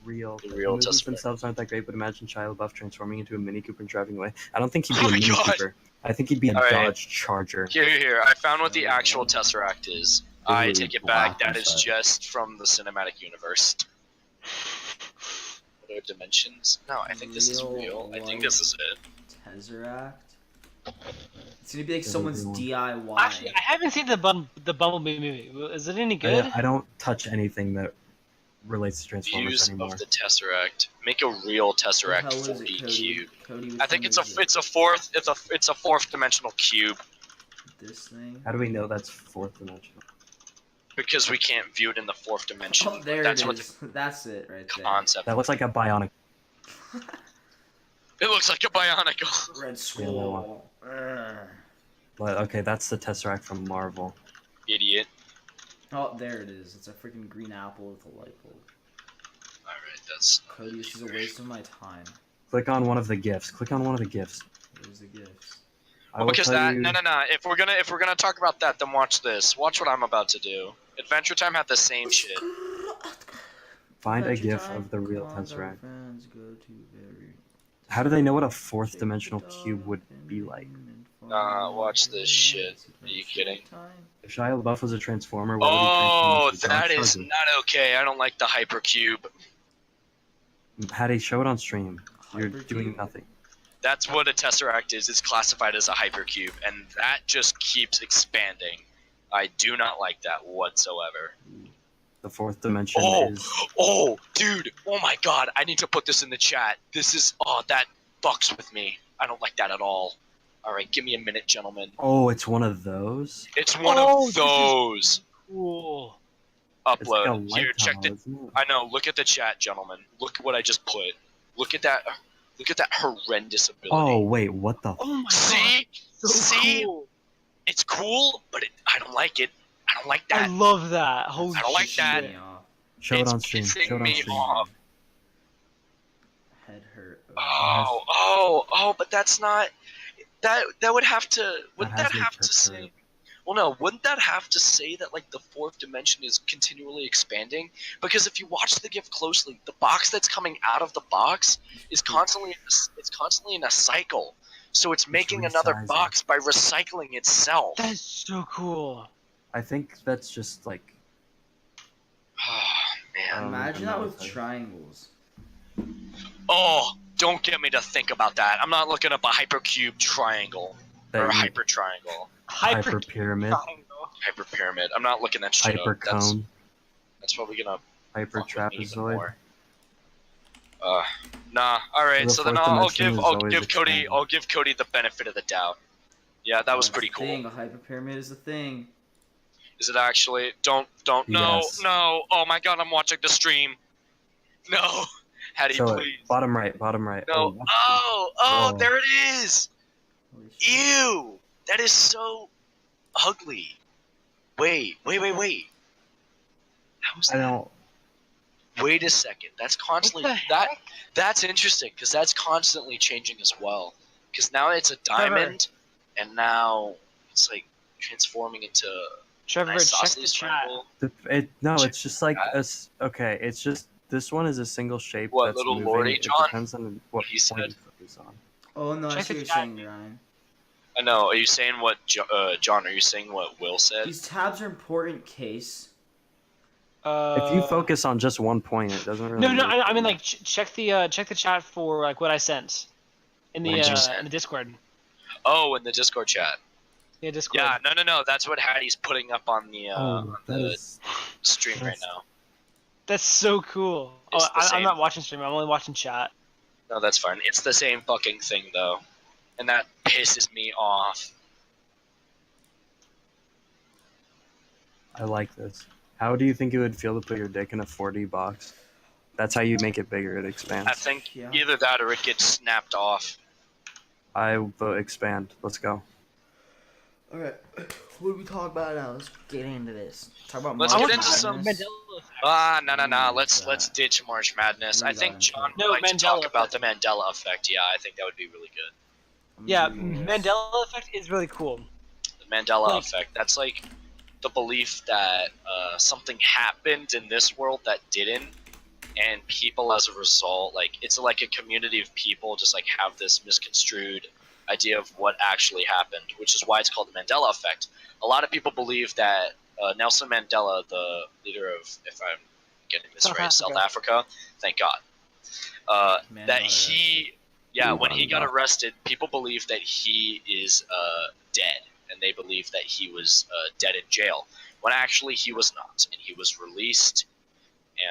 Real. The The real movies Tesseract. themselves aren't that great, but imagine Shia LaBeouf transforming into a Mini Cooper and driving away. I don't think he'd Oh be a my Mini God. Cooper. I think he'd be a All right. Dodge Charger. Here. I found what the actual Tesseract is. I Ooh, take it back. black That is inside. just from the cinematic universe. What are dimensions? No, I think this is real. I think this is it. Tesseract. It's gonna be like Doesn't someone's do one. DIY. Actually, I haven't seen the Bumblebee movie. Is it any good? I don't touch anything that relates to Transformers Views anymore. of the Tesseract. Make a real What the Tesseract hell is 4D it, Cody? cube. Cody, which I think one it's a is it? fourth dimensional cube This thing. How do we know that's fourth dimensional? because we can't view it in the fourth dimension. Oh, there That's it what is. That's it right the there. concept. That looks like a bionic. It looks like a bionicle. Red Yeah, Skull. Ugh. But okay, that's the Tesseract from Marvel. Idiot. Oh, there it is. It's a freaking green apple with a light bulb. Alright, that's. Cody, this is a waste of my time. Click on one of the gifts. Click on one of the gifts. There's the gifts. I Well, will because tell that you- no. If we're gonna talk about that, then watch this. Watch what I'm about to do. Adventure Time had the same shit. Find a Adventure gif time, of the real come on, Tesseract. friends, go to very- How do they know what a fourth dimensional cube would be like? Watch this shit. Are you kidding? If Shia LaBeouf was a Transformer, what Oh, would he transform that into? is Dodge not okay. I don't like the hypercube. Charger. Hattie, show it on stream. You're Hypercube? doing nothing. That's what a tesseract is. It's classified as a hypercube, and that just keeps expanding. I do not like that whatsoever. The fourth dimension Oh, is. oh, dude! Oh my God! I need to put this in the chat. This is that fucks with me. I don't like that at all. All right, give me a minute, gentlemen. Oh, it's one of those. It's one Oh, of this is- those. Cool. It's like a Upload. light Here, check tunnel, the. isn't it? I know. Look at the chat, gentlemen. Look at what I just put. Look at that. Look at that horrendous ability. Oh wait, what the? Oh my god. See? So See? cool. It's cool, but I don't like it. I don't like I that. love that. Holy I don't like shit. that. Me off. Show it It's on stream. pissing Show it on me stream. off. Head hurt. Oh, but that's not. That would have to. Wouldn't has that me have to say? perturbed. Well, no. Wouldn't that have to say that like the fourth dimension is continually expanding? Because if you watch the GIF closely, the box that's coming out of the box is constantly in a cycle. So it's making another resizing. box by recycling itself. That's so cool. I think that's just like. Oh man. Imagine even that know with what that is. triangles. Oh, don't get me to think about that. I'm not looking up a hypercube triangle or a That you- hyper triangle, Hyper pyramid, triangle. hyper pyramid. I'm not looking that shit hyper up. That's, cone, that's probably gonna hyper fuck with me even trapezoid. more. Nah. All right. The So then fourth I'll dimension give is I'll always give Cody expanding. I'll give Cody the benefit of the doubt. Yeah, that was That's pretty the cool. thing, a hyperpyramid is a thing. Is it actually? Don't no Yes. no. Oh my god, I'm watching the stream. No, Hattie, Show it. please. Bottom right, bottom right. No. what's Oh Whoa. there it is. Holy shit. Ew, that is so ugly. Wait. How is I that? don't. Wait a second. That's constantly What the that. That's interesting because that's constantly changing as well. Because now it's a diamond, and now it's like transforming into a Trevor, nice check the isosceles chat. triangle. No, Check it's just like that. okay. It's just this one is a single shape What, that's little moving. Lordy, It John? depends on what He point said. you focus on. Oh no, I Check see the what you're chat. saying, Ryan. I know. Are you saying what, John? Are you saying what Will said? These tabs are important, case. If you focus on just one point, it doesn't really. No, move I mean you. like check the chat for like what I sent in What did you send? the Discord. Oh, in the Discord chat. Yeah, Discord. Yeah, no. That's what Hattie's putting up on the Oh, that the is. stream right that's- now. That's so cool. It's the I'm same. not watching stream. I'm only watching chat. No, that's fine. It's the same fucking thing though, and that pisses me off. I like this. How do you think it would feel to put your dick in a 4D box? That's how you make it bigger. It expands. I think Yeah. either that or it gets snapped off. I vote expand. Let's go. Alright, what do we talk about now? Let's get into this. Talk about Let's March get into Madness. some- Mandela effect. No. Let's that. ditch March Madness. I Leave that think in John check. would No, like to Mandela talk about effect. the Mandela effect. Yeah, I think that would be really good. I'm Yeah, doing this. Mandela effect is really cool. The Mandela Like- effect. That's like the belief that something happened in this world that didn't, and people as a result, like it's like a community of people just like have this misconstrued idea of what actually happened, which is why it's called the Mandela effect. A lot of people believe that Nelson Mandela, the leader of, if I'm getting this South right, Africa. South Africa, thank God, Man that got he, yeah, when he got Uganda. arrested, people believe that he is dead, and they believe that he was dead in jail, when actually he was not, and he was released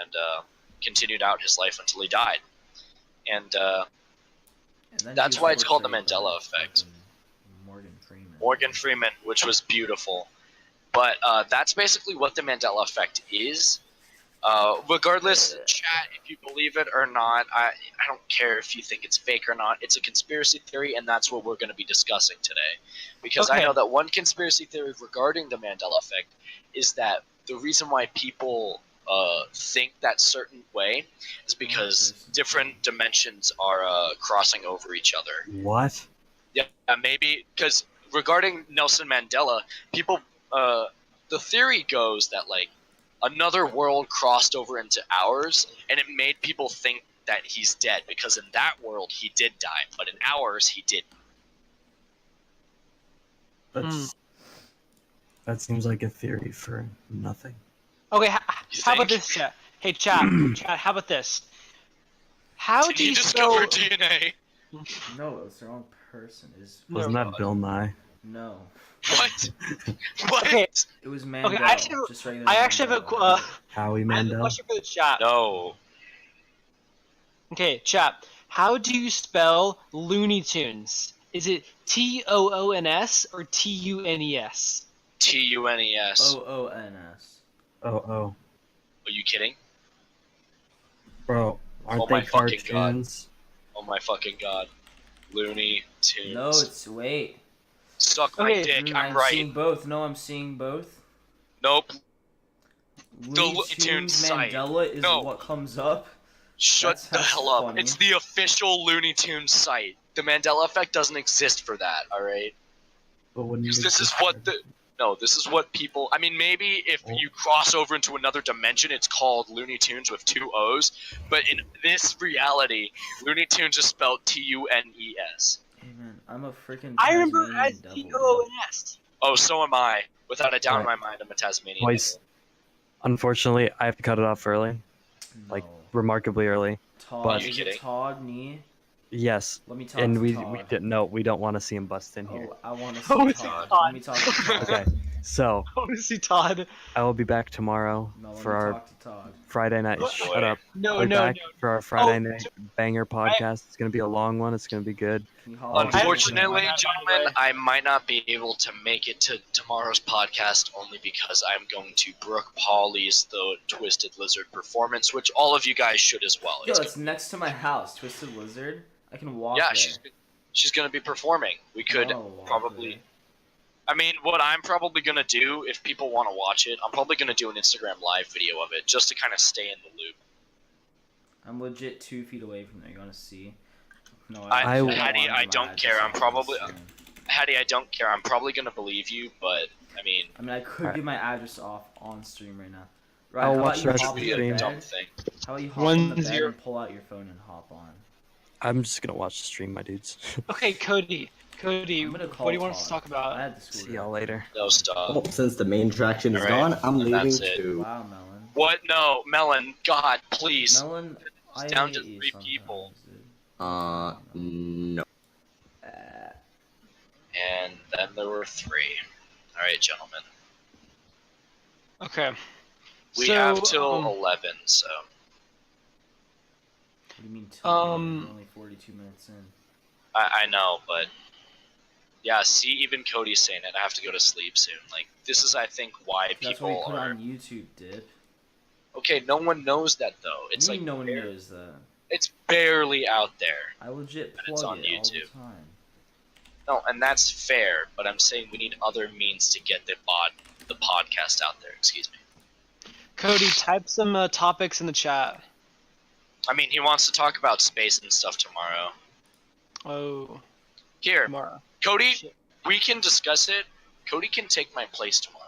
and continued out his life until he died. And And then That's he was why it's called the portrayed by Mandela effect. fucking Morgan Freeman. Morgan Freeman, which was beautiful. But that's basically what the Mandela effect is. Regardless, chat, if you believe it or not, I don't care if you think it's fake or not. It's a conspiracy theory, and that's what we're going to be discussing today. Because I Okay. know that one conspiracy theory regarding the Mandela effect is that the reason why people think that certain way is because different dimensions are crossing over each other. What? Yeah, maybe because regarding Nelson Mandela, people, the theory goes that like another world crossed over into ours, and it made people think that he's dead because in that world he did die, but in ours he didn't. That's. That seems like a theory for nothing. Okay, You how about think? this, chat? Hey, chat, how about this? How Did do he you discover spell? DNA? No, it's the wrong person. Is Wasn't that Bill Nye? no. What? What? Okay. It was Mandel. Okay, I actually, just regular I actually have a Mandel. Howie I have a Mandel? question for the chat. No. Okay, chat. How do you spell Looney Tunes? Is it Toons or Tunes? Tunes. OONS. Oh, oh. Are you kidding? Bro, Oh aren't my they fucking God. cartoons? Oh my fucking God. Looney Tunes. No, it's wait. Suck my Okay. dick. I'm I'm right. seeing both. No, I'm seeing both. Nope. Looney Looney Tunes Tunes site. Mandela is No. what comes up. Shut the That's hell up. funny. It's the official Looney Tunes site. The Mandela effect doesn't exist for that, alright? But wouldn't Because it this is exist what for- the... No, this is what people... I mean, maybe if you cross over into another dimension, it's called Looney Tunes with 2 O's. But in this reality, Looney Tunes is spelled Tunes. Hey man, I'm a freaking I remember Tasmanian as devil. T-O-O-N-S. Oh, so am I. Without a doubt in my Alright. mind, I'm a Tasmanian Boys, devil. unfortunately, I have to cut it off early. dude. Like, No. remarkably early. Todd, but- is You it kidding? Todd, me? Yes, Let me talk and to we Todd. didn't. No, we don't want to see him bust in here. Oh, I want to Oh, see it's Todd. Todd. Let me talk to Todd. Okay, so Honestly, Todd. I will be back tomorrow No, let for me our talk to Todd. Friday night. Oh, Shut boy. up. No, We're no, back no. for our Friday Oh, night banger podcast. It's gonna be a long one. It's gonna be good. Can you hop on Unfortunately, I- gentlemen, I might not be able to make it to tomorrow's podcast only because I'm going to Brooke Pauley's The Twisted Lizard performance, which all of you guys should as well. Yo, It's it's next to my house, Twisted Lizard. I can walk yeah, there. she's going to be performing. We I could don't wanna walk probably... there. I mean, what I'm probably going to do, if people want to watch it, I'm probably going to do an Instagram live video of it, just to kind of stay in the loop. I'm legit 2 feet away from there. You want to see? No, I- actually, Hattie, wanna I do don't my care. I'm address probably- off soon. Hattie, I don't care. I'm probably going to believe you, but, I mean... I mean, I could Alright. give my address off on stream right now. I'll how watch about the you rest hop of in the the stream. Dumb bed? thing. How about you hop on the bed 1-0. and pull out your phone and hop on? I'm just gonna watch the stream, my dudes. Okay, Cody. Cody, I'm what gonna do call you want us to Todd. talk about? I had the school See y'all director. later. No stuff. Well, since the main attraction is Alright, gone, I'm and leaving that's it. too. Wow, Melon. What? No, Melon. God, please. Melon, I down hate to you 3 sometimes, people. dude. No. And then there were 3. All right, gentlemen. Okay. We So, have till 11, so. What do you mean till? We're only 42 minutes in. I know, but yeah. See, even Cody's saying it. I have to go to sleep soon. Like this is, I think, why That's why you people put it are. on YouTube, Dip. Okay, no one knows that though. It's You like mean no one bare- knows that. It's barely out there. I legit And it's plug on it all the YouTube. time. No, and that's fair. But I'm saying we need other means to get the podcast out there. Excuse me. Cody, type some topics in the chat. I mean, he wants to talk about space and stuff tomorrow. Oh, Here, tomorrow. Cody, Shit. we can discuss it. Cody can take my place tomorrow.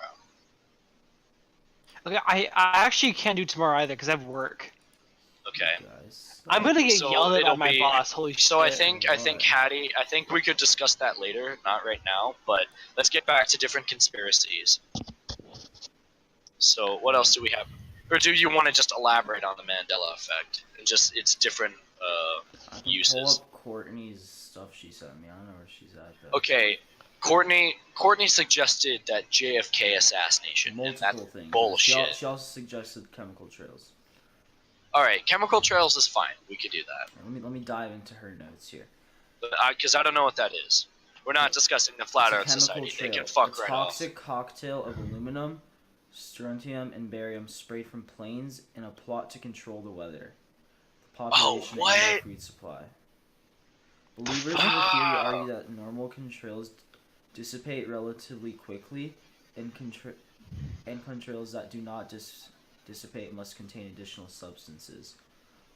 Okay, I actually can't do tomorrow either because I have work. Okay. Guys. I'm gonna get So yelled at it'll by my be- boss. Holy shit. So I think What? Hattie, I think we could discuss that later, not right now, but let's get back to different conspiracies. So what else do we have? Or do you want to just elaborate on the Mandela effect and just its different I can uses? pull up Courtney's stuff she sent me. I don't know where she's at though. Okay, Courtney suggested that JFK assassination, and Multiple that's things. bullshit. She also suggested chemical trails. All right, chemical trails is fine. We could do that. Let me dive into her notes here. Because I don't know what that is. We're not discussing the Flat Earth It's a chemical Society. They trail. can fuck a right off. toxic cocktail of aluminum, strontium, and barium sprayed from planes in a plot to control the weather, the population, what? and the food supply. Believers in the theory argue that normal contrails dissipate relatively quickly, and contrails that do not dissipate must contain additional substances.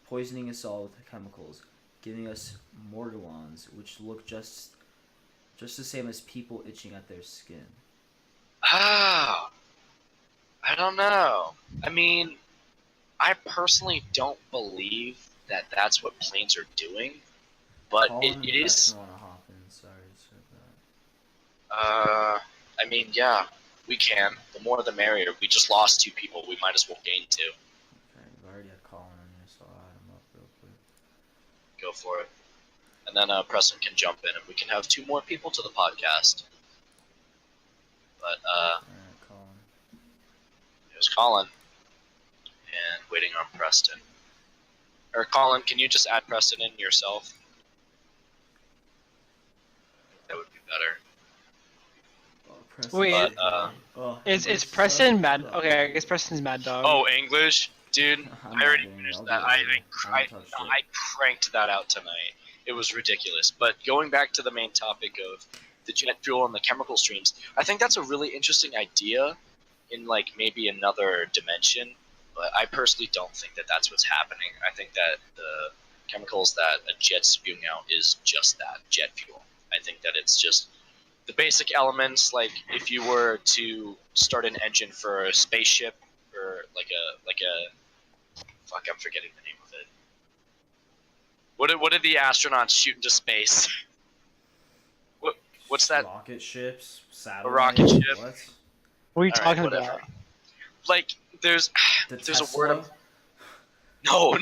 Poisoning us all with chemicals, giving us morgellons, which look just the same as people itching at their skin. Ah, I don't know. I mean, I personally don't believe that that's what planes are doing, but Colin it and is. Preston wanna hop in, sorry, said that. I mean, yeah, we can. The more the merrier. We just lost 2 people. We might as well gain 2. Okay, I've already had Colin on here, so I'll add him up real quick. Go for it. And then Preston can jump in, and we can have 2 more people to the podcast. But Alright, Colin. here's Colin, and waiting on Preston. Or Colin, can you just add Preston in yourself? That would be better. Wait, Oh, Is Preston mad? Okay, I guess Preston's mad dog. Oh, English, dude. I'm I already not doing it. finished I'll that. do it later. I haven't touched it. I cranked that out tonight. It was ridiculous. But going back to the main topic of the jet fuel and the chemical streams, I think that's a really interesting idea in like maybe another dimension. But I personally don't think that that's what's happening. I think that the chemicals that a jet's spewing out is just that, jet fuel. I think that it's just the basic elements, like if you were to start an engine for a spaceship or like a fuck, I'm forgetting the name of it. What did the astronauts shoot into space? What's that? Rocket ships, satellites. rocket ship. What? What are you All right, talking whatever. about? Like there's The there's Tesla? a word. No.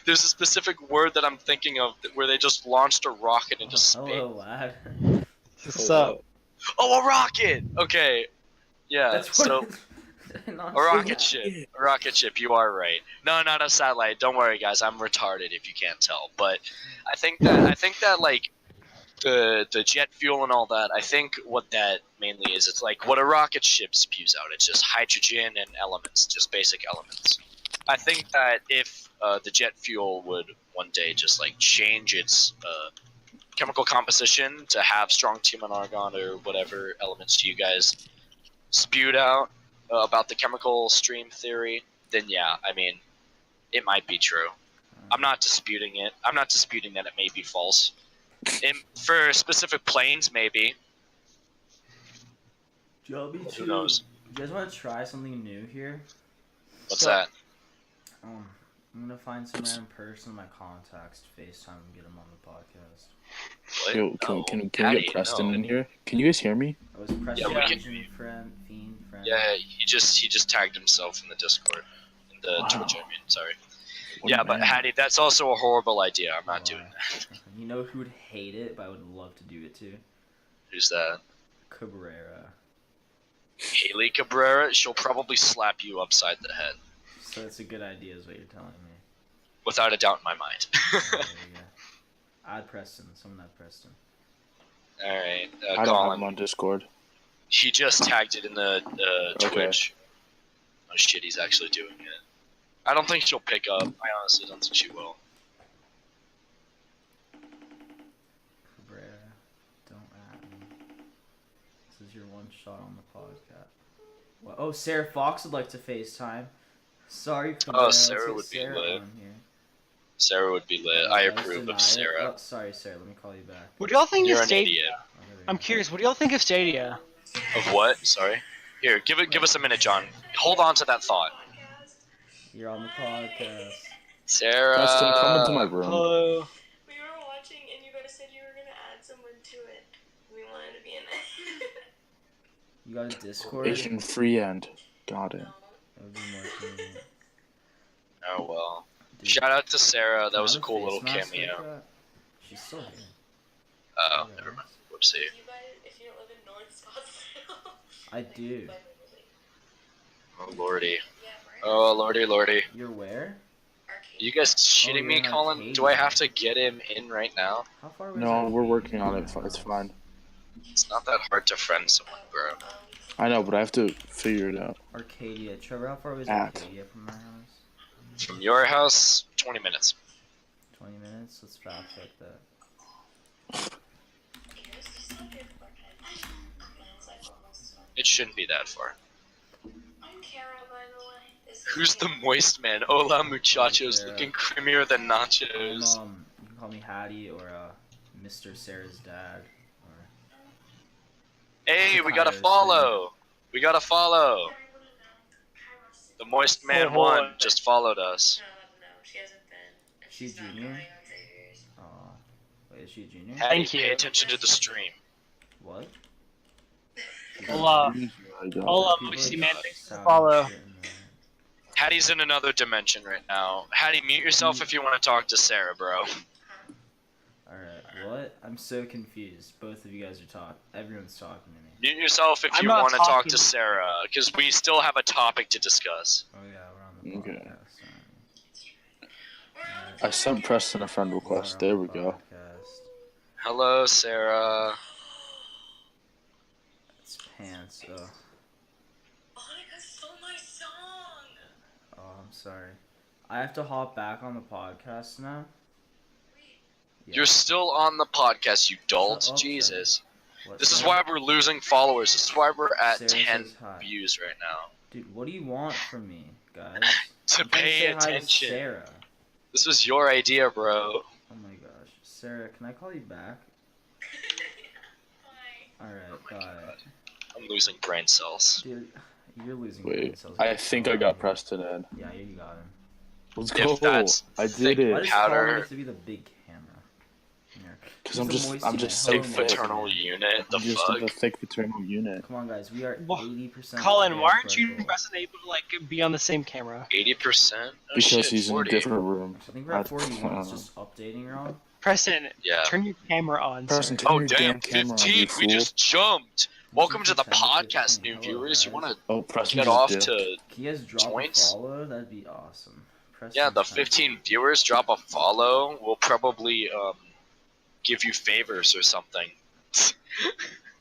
There's a specific word that I'm thinking of where they just launched a rocket into space. Hello, lad. What's up? Oh, a rocket. Okay. Yeah. That's so. what. Not A rocket so- ship. A rocket ship, you are right. No, not a satellite. Don't worry guys, I'm retarded if you can't tell. But I think that like the jet fuel and all that, I think what that mainly is, it's like what a rocket ship spews out. It's just hydrogen and elements, just basic elements. I think that if the jet fuel would one day just like change its chemical composition to have strontium and argon or whatever elements you guys spewed out about the chemical stream theory, then yeah, I mean, it might be true. I'm not disputing it. I'm not disputing that it may be false. For specific planes, maybe. Joby Who too. knows? You guys want to try something new here? What's that? I'm gonna find some random person in my contacts to FaceTime and get him on the podcast. What? Yo, No, can we Patty, get Preston no. in here? Can you guys hear me? I was pressing we can- Asian friend, fiend friend. Yeah, he just tagged himself in the Discord, in the Wow. Twitch. I mean, sorry. What Yeah, a but man. Hattie, that's also a horrible idea. I'm not doing Why? that. You know who would hate it, but I would love to do it too? Who's that? Cabrera. Haley Cabrera. She'll probably slap you upside the head, So it's a good idea, is what you're telling me. without a doubt in my mind. Oh, there you go. Add Preston. Someone add Preston. All right, I don't have Colin. him on Discord. He just tagged it in the Okay. Twitch. Oh shit, he's actually doing it. I don't think she'll pick up. I honestly don't think she will. Cabrera, don't at me. This is your one shot on the podcast. What? Oh, Sarah Fox would like to FaceTime. Sorry, Cabrera. let's Sarah get would be Sarah lit. on here. Sarah would be lit. I approve denied of it. Sarah. Oh, sorry, Sarah. Let me call you back. What do y'all think You're of an Stadia? idiot. Oh, there we I'm go. curious. What do y'all think of Stadia? Of what? Sorry. Here, give us a minute, John. Hold on to that thought. You're on the podcast. Sarah. Preston, come into my room. Hello. We were watching, and you guys said you were gonna add someone to it. We wanted to be in it. You got a Discord? Asian free end. Got it. That would be more convenient. Oh well. Dude, Shout out to Sarah. That can I was a have cool face little mask like cameo. that? She's still here. Oh, Yeah. never mind. Whoopsie. You guys, if you don't live in North Scottsdale. I do. Oh lordy. Yeah, right. Oh lordy. You're where? Arcade. You guys shitting me, you're in Colin? Arcadia. Do I have to get him in right now? How far away? No, is we're Arcadia working on from it. my It's house? fine. It's not that hard to friend someone, bro. I know, but I have to figure it out. Arcadia. Trevor, how far away is At. Arcadia from my house? From your house, 20 minutes. 20 minutes? Let's fact check that. Here's the subject for it. And it's like almost done. It shouldn't be that far. I'm Carol, by the way. This is Who's the Carol. moist man? Hola muchachos, Sarah. looking creamier than I'm, nachos. you can call me Hattie or Mr. Sarah's dad. Or Hey, we got a Kyra's follow. We got a follow. The moist man Oh, boy. one just followed us. No, she hasn't been. And She's not junior? going on Xavier's. wait, is she a junior? Hattie, Thank you. pay attention to the stream. What? Hola. I got Hola, it. People Moisty are man. just Thanks for the sounding follow. shit in there. Hattie's in another dimension right now. Hattie, mute yourself if you want to talk to Sarah, bro. Alright, what? I'm so confused. Both of you guys are talking. Everyone's talking to me. Mute yourself if I'm you not want to talk talking. to Sarah, because we still have a topic to discuss. Oh yeah, we're on the Okay. podcast. Alright. I sent Preston a friend request. There we go. Podcast. Hello, Sarah. Let's pants. Monica stole my song. Oh, I'm sorry. I have to hop back on the podcast now. Yeah. You're still on the podcast, you dolt. Shut up, Jesus. What, This is Sarah? why we're losing followers. This is why we're at Sarah 10 says hi. views right now. Dude, what do you want from me, guys? To You can't pay say hi to attention. Sarah. This was your idea, bro. Oh my gosh. Sarah, can I call you back? Alright, got it. I'm losing brain cells. Dude, you're losing brain Wait, cells. I think I got Preston in. Yeah, you got him. Let's If go. that's I thick did Why it. does powder. Colin have to be the big camera? Here. 'Cause He's I'm the just- moist I'm unit. just Hello, Big moist paternal unit. unit. The Just fuck? the thick paternal unit. Come on, guys. We are Well, 80%. Colin, why aren't you vertical. and Preston able to like be on the same camera? 80%? Oh, Because shit, he's 40. in a different room. I think we're at I- 41. It's just updating wrong. Preston, Yeah. turn your camera on. Preston, Sir. turn Oh your damn, camera on, 15! you We fool. just jumped! Welcome to the 10 to 15. podcast, new Hello, viewers. You guys. wanna Oh, Preston get just off dipped. to... Can you guys drop Joints? a follow? That'd be awesome. Yeah, the Preston's 15 viewers drop a follow. We'll probably, give you favors or something.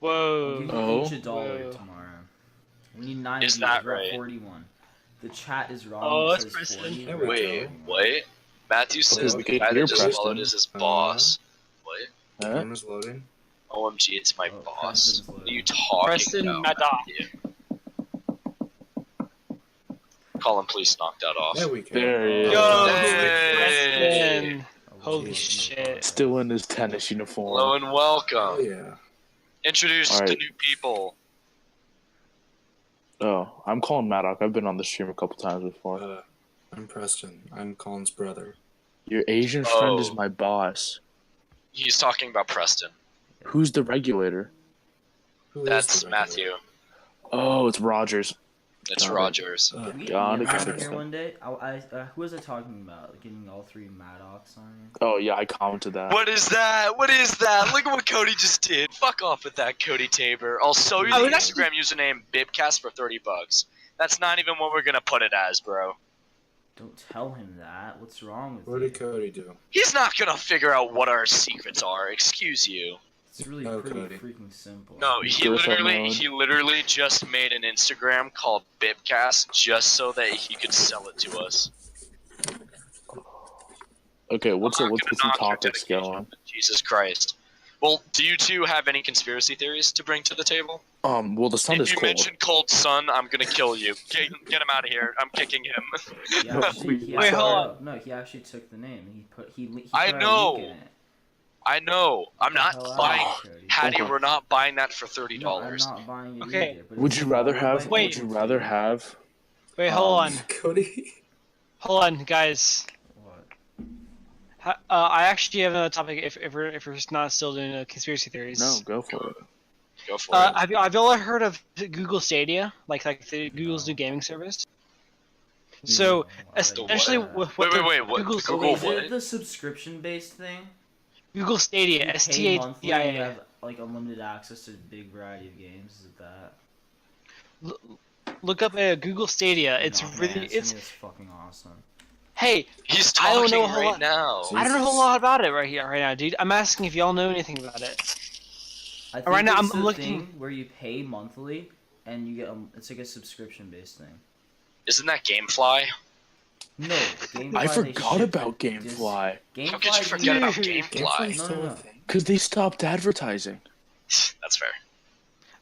We'll give Whoa. you Oh. each $1 Whoa. tomorrow. We need 9 Is views. that We're at right? 41. The chat is wrong. Oh, It that's says Preston. 40. There We're we at Wait, 41. what? Matthew says we the could guy hear that just Preston. followed is his boss. What? Huh? Camera's loading. OMG, it's my Oh, boss. Preston's What are you loading. talking Preston about? Maddox. Matthew? Colin, please knock that off. There we go. There he is. Yo, Hey. Preston. Oh, Holy welcome to the shit. podcast. Still in his tennis uniform. Hello and Oh welcome. yeah. Introduce All the right. new people. Oh, I'm calling Maddock. I've been on the stream a couple times before. I'm Preston. I'm Colin's brother. Your Asian friend is Oh. my boss. He's talking about Preston. Who's the regulator? Who is That's the Matthew. regulator? Oh, it's Rogers. It's Got it. Rogers. Can we get Got it, Ian got on it, here got it. one day? Who was I talking about? Like, getting all 3 Maddox on here? Oh yeah, I commented that. What is that? What is that? Look at what Cody just did. Fuck off with that, Cody Tabor. I'll show you I the would actually- Instagram username BIPCAST for $30. That's not even what we're gonna put it as, bro. Don't tell him that. What's wrong with What you? did Cody do? He's not gonna figure out what our secrets are. Excuse you. It's really Oh, pretty Cody. freaking simple. No, he Growth literally just made an Instagram called BIPCAST just so that he could sell it to us. Okay, what's I'm not let's gonna get some knock your topics dedication. going. Jesus Christ. Well, do you two have any conspiracy theories to bring to the table? Well, the sun If is you cold. mention cold sun, I'm gonna kill you. Get him out of here. I'm kicking him. He actually, he Wait, actually- hold on. No, he actually took the name. He put I a know. link in it. I know. I'm Get the not hell out buying. of here, Cody. Patty, Okay. we're not buying that for $30. No, I'm not buying it Okay. either. But Would it's you rather followed have? by Wait. Would you rather have? Wait, hold on. Cody. Hold on, guys. What? I actually have another topic if we're not still doing conspiracy theories. No, go for it. Go for it. Have y'all heard of Google Stadia? Like the Google's new gaming service? So essentially, what Wait, the wait, what? Google's The Google Is what? it the subscription-based thing? Google Stadia, You pay STADIA. monthly and you have like unlimited access to a big variety of games. Is it that? Look up Google Stadia. It's No, man, really to me it's. it's fucking awesome. Hey, He's I don't talking know how right long- now. I don't know a whole lot about it right now, dude. I'm asking if y'all know anything about it. I think Right now, it's I'm the looking- thing where you pay monthly and you get it's like a subscription-based thing. Isn't that GameFly? No, GameFly, I they forgot ship about it GameFly Dis- How could you GameFly, forget about Dude. GameFly? No, no, no. because they stopped advertising. That's fair.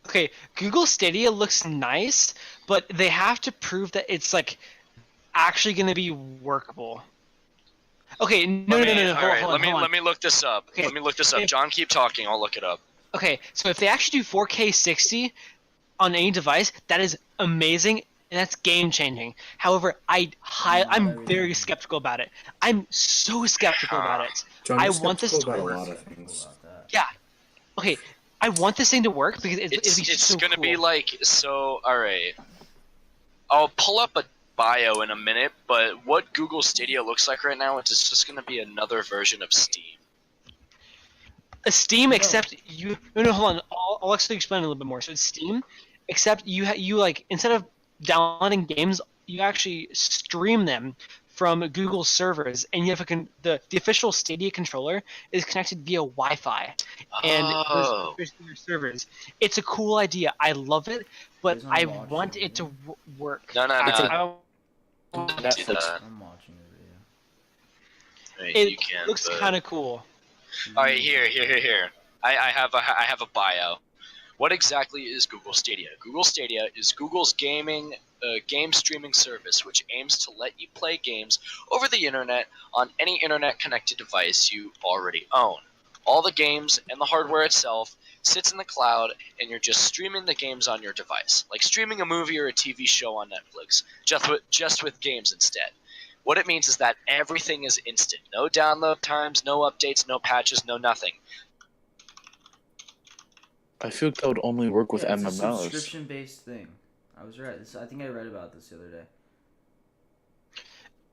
Okay, Google Stadia looks nice, but they have to prove that it's like actually going to be workable. Okay, no. Alright, Hold on. let me look this up. Okay. Let me look this up. If- John, keep talking. I'll look it up. Okay, so if they actually do 4K 60 on any device, that is amazing and that's game changing. However, I'm everything. very skeptical about it. I'm so skeptical about it. John, I you're want this skeptical to about a work. lot of things. About that. Yeah. Okay, I want this thing to work because it'd It's be so gonna cool. be like so. All right, I'll pull up a bio in a minute. But what Google Stadia looks like right now, it's just gonna be another version of Steam. a Steam, No. except you. No, hold on. I'll actually explain a little bit more. So it's Steam, except you like instead of downloading games, you actually stream them from Google servers, and you have the official Stadia controller is connected via Wi-Fi, and Oh. those your servers. It's a cool idea. I love it, but You guys I wanna watch want the it to video? work. No, no, I no. don't- Do Netflix. that. I'm watching the video. Right, It you can, looks but- kind of cool. All right, here. I have a bio. What exactly is Google Stadia? Google Stadia is Google's game streaming service, which aims to let you play games over the internet on any internet-connected device you already own. All the games and the hardware itself sits in the cloud, and you're just streaming the games on your device, like streaming a movie or a TV show on Netflix, just with games instead. What it means is that everything is instant. No download times, no updates, no patches, no nothing. I feel like that would only work with It's a MMOs. subscription-based thing. I was right. I think I read about this the other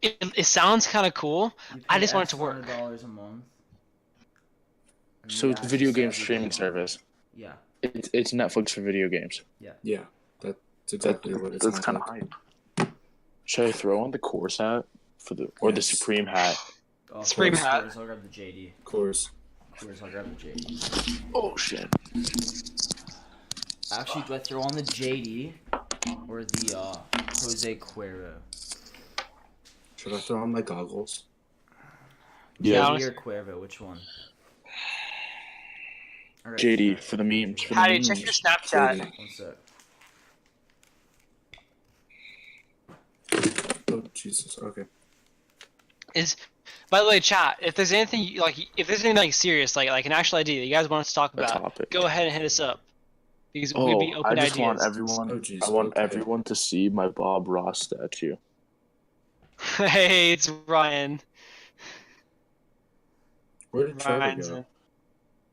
day. It sounds kind of cool. You I pay just want it to X work. $100 a month. and So you it's a video access game every streaming game. service. Yeah. It's Netflix for video games. Yeah, that's exactly what it's That's not kind of like. hype. Should I throw on the Course hat or the Yes. Supreme hat? Oh, Supreme Coors, hat. Coors, I'll grab the JD. Of course. Coors, I'll grab the JD. Oh shit! Actually, do I throw on the JD or the Jose Cuervo? Should I throw on my goggles? Yeah. JD or Cuervo? Which one? All right, JD fine. for the memes. For the Patty, memes. check your Snapchat. JD. One sec. Oh Jesus. Okay. By the way, chat. If there's anything serious, like an actual idea that you guys want us to talk A about, topic. go ahead and hit us up. Because Oh, we'd be I open just ideas. want everyone. Oh, jeez, I want okay. everyone to see my Bob Ross statue. Hey, it's Ryan. Where did Trevor Ryan's go?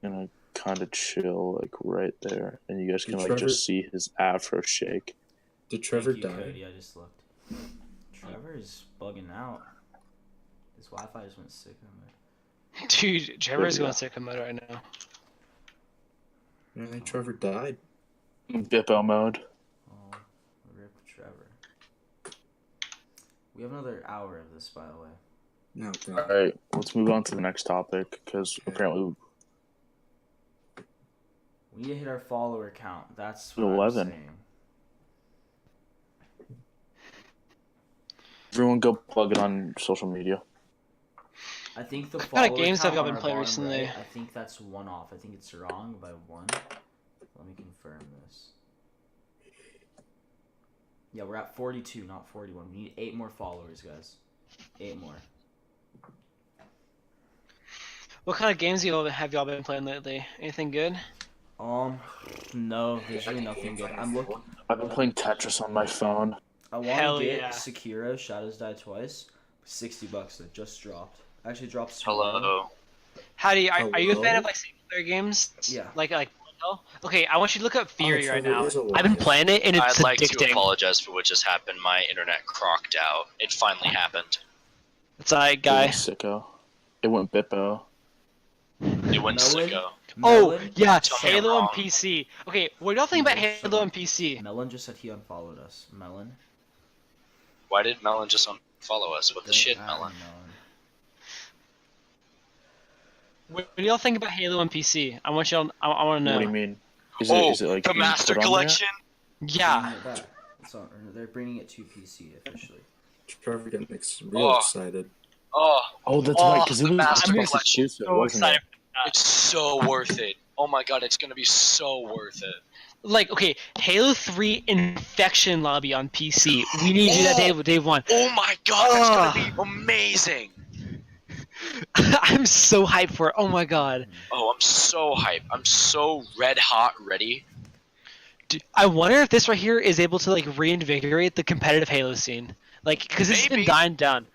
And I kind of chill like right there, and you guys can Did like Trevor- just see his afro shake. Did Trevor Thank you, die? Cody, I just looked. Trevor is bugging out. His Wi-Fi just went sick on me. Dude, Trevor's Yeah. going sicko mode right now. I think Trevor died. Bippo mode. Oh, rip Trevor. We have another hour of this, by the way. No, All God. right, let's move on to the next topic because apparently We need to hit our follower count. That's what 11. I'm saying. everyone go plug it on social media. I think the What follower kind of games count have y'all on been our playing bottom recently? right, I think that's one off. I think it's wrong by one. Let me confirm this. Yeah, we're at 42, not 41. We need 8 more followers, guys. 8 more. What kind of games have y'all been playing lately? Anything good? No, there's really nothing good. I'm looking. I've been playing Tetris on my phone. I want Hell to get yeah. Sekiro Shadows Die Twice. $60 that just dropped. Actually drops tomorrow. Hello. Howdy, are you a fan Hello? of like single player games? Yeah. Like okay, I want you to look up Fury right Trevor now. is a I've been liar. playing it and it's I'd like to addicting. apologize for what just happened. My internet crocked out. It finally happened. It's alright, It guy. went sicko. It went Bippo. It went Melon? sicko. Oh, Melon? yeah, Tell me I'm Halo on wrong. PC. Okay, what do y'all think about No, Halo on PC? Melon just said he unfollowed us. Melon? Why did Melon just unfollow us? What the Don't shit, at Melon? me, What do y'all think about Halo on PC? I want y'all. I want to know. What do you mean? Is Oh, it like the being Master put on there? Collection? Yeah. Bringing it back. It's on, or they're bringing it to PC officially. Trevor getting real Oh. excited. Oh, Oh, that's Oh, right, because it the was Master Xbox Collection. exclusive, So wasn't excited. it? it's so worth it. Oh my god, it's gonna be so worth it. Like, okay, Halo 3 Infection Lobby on PC. We need to do that day one. Oh my god, that's gonna be amazing. I'm so hyped for it. Oh my god. Oh, I'm so hyped. I'm so red hot ready. Dude, I wonder if this right here is able to like reinvigorate the competitive Halo scene. Like, because it's been Maybe. dying down.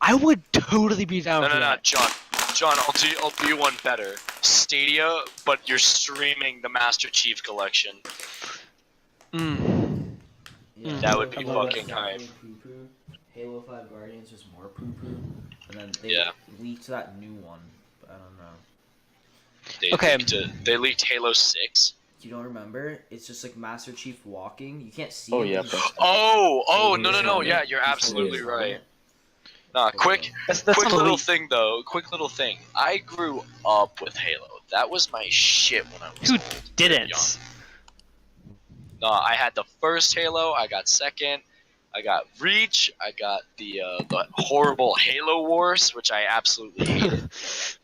I would totally be down No, for no, no, that. John, I'll do one better. Stadia, but you're streaming the Master Chief Collection. Mm. Yeah, That would be Halo fucking 5 hype. poo-poo. Halo 5 Guardians was more poo-poo. And then they Yeah. leaked that new one, but I don't know. They leaked Halo 6. You don't remember? It's just like Master Chief walking. You can't see Oh, him. yeah, he's but- just- Oh, He's no, on it. yeah, you're He's absolutely on right. it. Nah, quick That's quick not little elite. thing though. Quick little thing. I grew up with Halo. That was my shit when I was Who old, very didn't? young. No, I had the first Halo. I got second. I got Reach. I got the horrible Halo Wars, which I absolutely hated.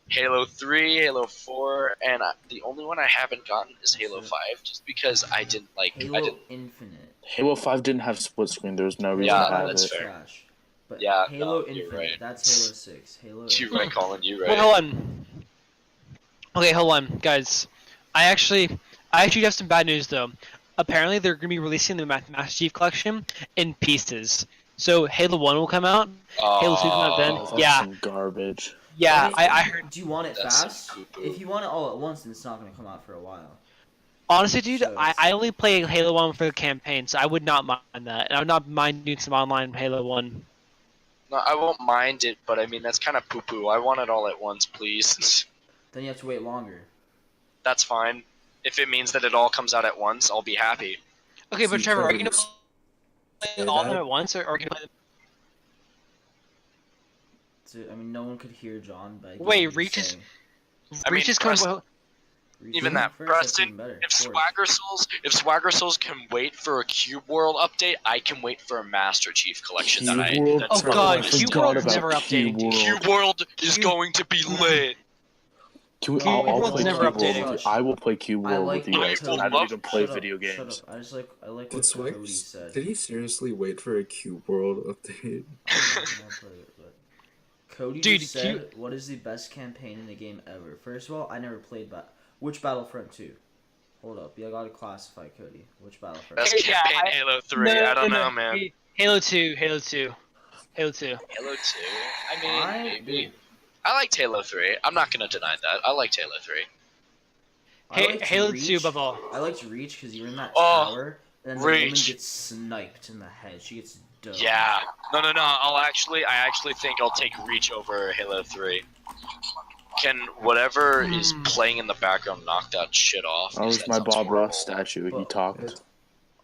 Halo 3, Halo 4, and the only one I haven't gotten is Halo 5, just because I didn't like. I Halo didn't. Infinite. Halo 5 didn't have split screen. There was no Halo reason to 5 have that's was it. fair. trash. But Yeah, Halo no, you're Infinite, right. that's Halo 6. Halo You're Infinite. right, Colin. You're Wait, right. hold on. Okay, hold on, guys. I actually have some bad news though. Apparently, they're gonna be releasing the Master Chief Collection in pieces. So Halo 1 will come out. Halo 2 come out then. Oh, that's Yeah, some garbage. yeah. I mean, I heard. Do you want it That's fast? some poo-poo. If you want it all at once, then it's not going to come out for a while. Honestly, dude, So I only play Halo 1 for the campaign, so I would not mind that. And I would not mind doing some online Halo 1. No, I won't mind it, but I mean that's kind of poo-poo. I want it all at once, please. Then you have to wait longer. That's fine. If it means that it all comes out at once, I'll be happy. Okay, but See, Trevor, are you Trevor, gonna play say all of them that. at once, or are you gonna play them? So, I mean, no one could hear John, but I get Wait, what he's Reach is- saying. I Reach mean, is coming. Preston- Reach Even is that, first, that's Preston, even better, if of course. Swagger Souls can wait for a Cube World update, I can wait for a Master Chief collection Cube that World? that's Oh god, released. Cube forgot World is about never Cube updating, dude. World. Cube World is going to be lit. Can we, Cube I'll World's play never Cube World updating. with you. I will play Cube I World like with you what guys. Cody- I don't even Shut play up, video shut games. up. I like Did what Swag? Cody said. Did he seriously wait for a Cube World update? I'm not play it, but Cody Dude, just said, "What is the best campaign in the game ever?" First of all, I never played which Battlefront 2? Hold up, you gotta classify Cody. Which Battlefront? Best Yeah, campaign Halo 3. I don't know, man. Halo 2, Halo 2, Halo 2. Halo 2. I mean, I maybe. dude, I liked Halo 3. I'm not gonna deny that. I liked Halo 3. I liked Halo Reach. 2 above all. I liked Reach because you're in that Oh, tower, and then the woman Reach. gets sniped in the head. She gets done. Yeah. No. I actually think I'll take Reach over Halo 3. Can whatever is playing in the background knock that shit off? That was That my sounds Bob horrible. Ross statue. He But- talked.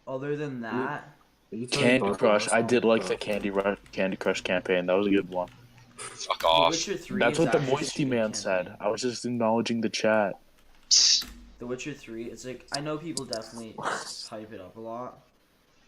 Other than that, Are you talking Candy about Crush. the I did like the Mustang? Candy Crush campaign. That was a good one. Fuck The off. Witcher 3 That's is what the actually Moisty a good Man said. campaign. I was just acknowledging the chat. The Witcher 3, it's like, I know people definitely hype it up a lot,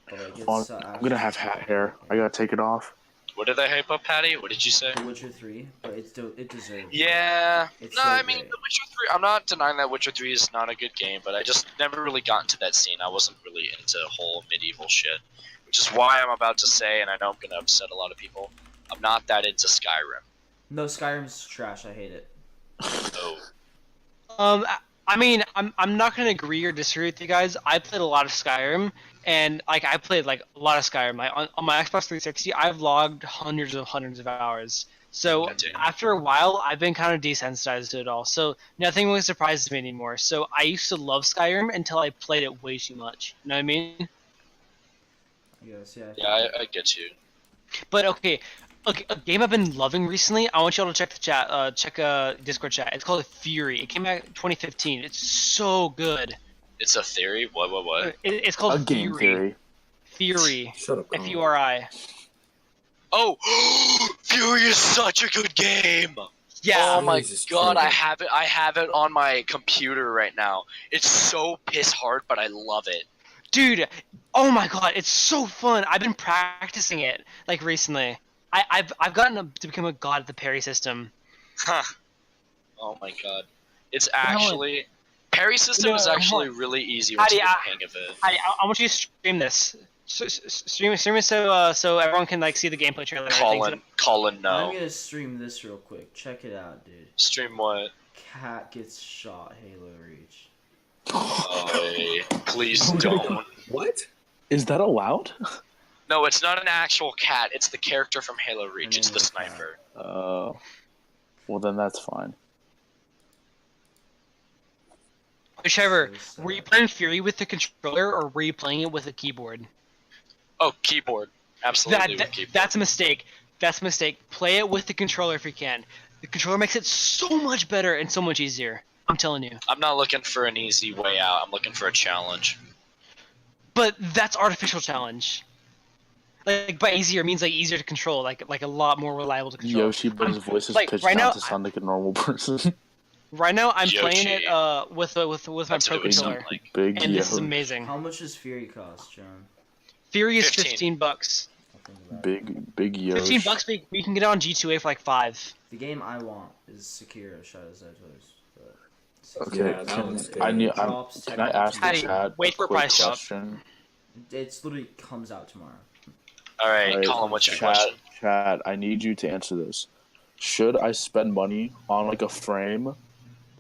but like it's I'm gonna have hat hair. I gotta take it off. What did I hype up, Patty? What did you say? The Witcher 3, but it deserves it. Yeah. It's No, so I mean, great. The Witcher 3, I'm not denying that Witcher 3 is not a good game, but I just never really got into that scene. I wasn't really into whole medieval shit. Which is why I'm about to say, and I know I'm going to upset a lot of people, I'm not that into Skyrim. No, Skyrim's trash, I hate it. Oh. I mean, I'm not gonna agree or disagree with you guys. I played a lot of Skyrim, and like I played like a lot of Skyrim. Like on my Xbox 360, I've logged hundreds of hours. So Goddamn. after a while, I've been kind of desensitized to it all. So nothing really surprises me anymore. So I used to love Skyrim until I played it way too much. You know what I mean? I guess, yeah. Yeah, I get you. But okay, a game I've been loving recently. I want y'all to check the chat. Check Discord chat. It's called Fury. It came out 2015. It's so good. It's a theory? What? It's called A game Fury. theory. Fury. Shut up. Colin. F-U-R-I. Oh! Fury is such a good game! Yeah. Oh my Jesus god, Christ. I have it on my computer right now. It's so piss hard, but I love it. Dude, oh my god, it's so fun. I've been practicing it like recently. I've gotten to become a god at the parry system. Huh. Oh my god. It's Hold on. actually parry system No, is hold actually on. really easy once you Patty, get the hang of it. I want you to stream this. Stream it so everyone can like see the gameplay trailer. And everything. Colin, I'm no. gonna stream this real quick. Check it out, dude. Stream what? Cat gets shot, Halo Reach. Oh, please don't. What? Is that allowed? No, it's not an actual cat. It's the character from Halo Reach. name It's the is Cat. sniper. Well then that's fine. Trevor, So sad. were you playing Fury with the controller or were you playing it with a keyboard? Oh, keyboard. Absolutely with keyboard. That's a mistake. That's a mistake. Play it with the controller if you can. The controller makes it so much better and so much easier. I'm telling you. I'm not looking for an easy way out. I'm looking for a challenge. But that's artificial challenge. like by easier means like easier to control, like a lot more reliable to control. Yoshi, but his voice is like, pitched right down now- to sound like a normal person. Right now, I'm playing Yoshi. it with my That's Pro what we sound controller, like. Big and this is Yoshi. amazing. How much does Fury cost, John? Fury is 15. $15. I'll think about it. Big Yoshi. $15, but we can get it on G2A for like $5. The game I want is Sekiro Shadows Die Twice. But Okay, Yeah, that one's good. can I ask the Patty, chat wait a for quick price drop. question? it's literally comes out tomorrow. All right, Alright, Colin, what's your chat, question? Chat, I need you to answer this. Should I spend money on like a frame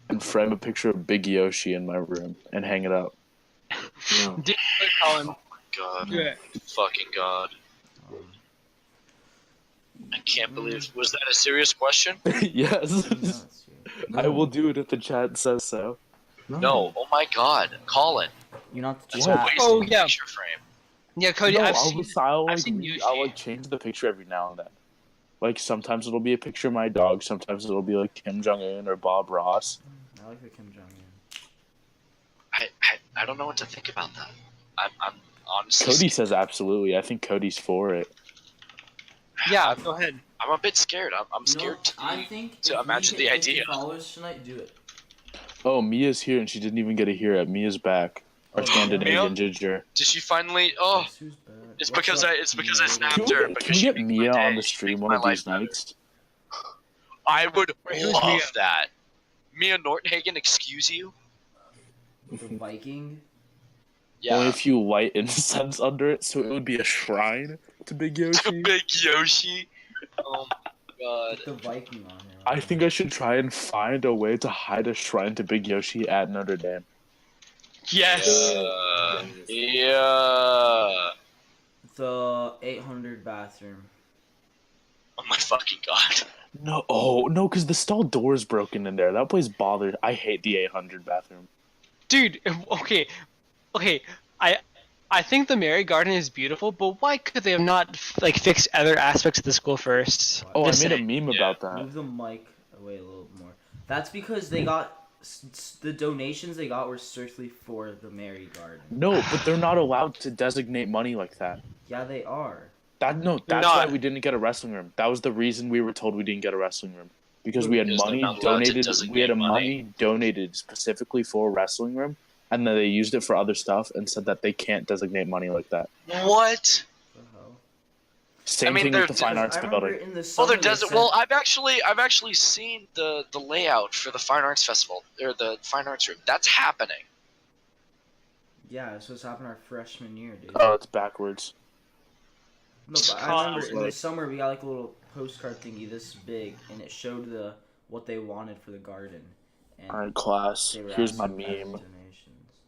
and frame a picture of Big Yoshi in my room and hang it up? No. Dude, Colin, God, do it. fucking God. Um, I can't believe. Was that a serious question? Yes. no, it's you. I will do it if the chat says so. No. Oh my God, Colin. You're not the That's What? a waste Oh, of a yeah. picture frame. Yeah, Cody, No, I've I'll seen Yoshi. change the picture every now and then. Like sometimes it'll be a picture of my dog, sometimes it'll be like Kim Jong Un or Bob Ross. I like the Kim Jong Un. I don't know what to think about that. I'm honestly. Cody scared. says absolutely. I think Cody's for it. Yeah, go ahead. I'm a bit scared. I'm You know, scared I think to if we imagine hit the 50 idea. followers tonight, do it. Oh, Mia's here and she didn't even get to hear it. Mia's back. Our Oh, Scandinavian Mia? ginger. Did she finally? Oh, Guess who's back? it's What's because up, I snapped Can we, her can because we she get makes Mia my on day. the She stream makes one my of life these better. nights? I would Wait, who's love Mia? that. Mia Nortonhagen, excuse you? The Viking? Yeah. Only a few light incense under it, so it would be a shrine to Big Yoshi. Big Yoshi. Oh my God. Put the Viking on here. I think I should try and find a way to hide a shrine to Big Yoshi at Notre Dame. Yes. Yeah. The 800 bathroom. Oh my fucking God. No, because the stall door is broken in there. That place bothered. I hate the 800 bathroom. Dude, okay. I think the Mary Garden is beautiful, but why could they have not like fixed other aspects of the school first? Oh, I Just made a saying. meme about that. Move the mic away a little more. That's because they got the donations they got were strictly for the Mary Garden. No, but they're not allowed to designate money like that. Yeah, they are. That's not. why we didn't get a wrestling room. That was the reason we were told we didn't get a wrestling room. Because we had Because they're money not allowed to donated. We designate had a money. money donated specifically for a wrestling room, and then they used it for other stuff and said that they can't designate money like that. What? What the hell? Same I mean, thing they're- with the fine arts I remember building. in the Well, summer there they doesn't. said- Well, I've actually seen the layout for the Fine Arts Festival or the Fine Arts Room. That's happening. Yeah, so it's happened our freshman year, dude. Oh, it's backwards. No, but I remember in the Like- summer we got like a little postcard thingy this big, and it showed what they wanted for the garden. And All right, class. they were Here's my asking for meme. donations.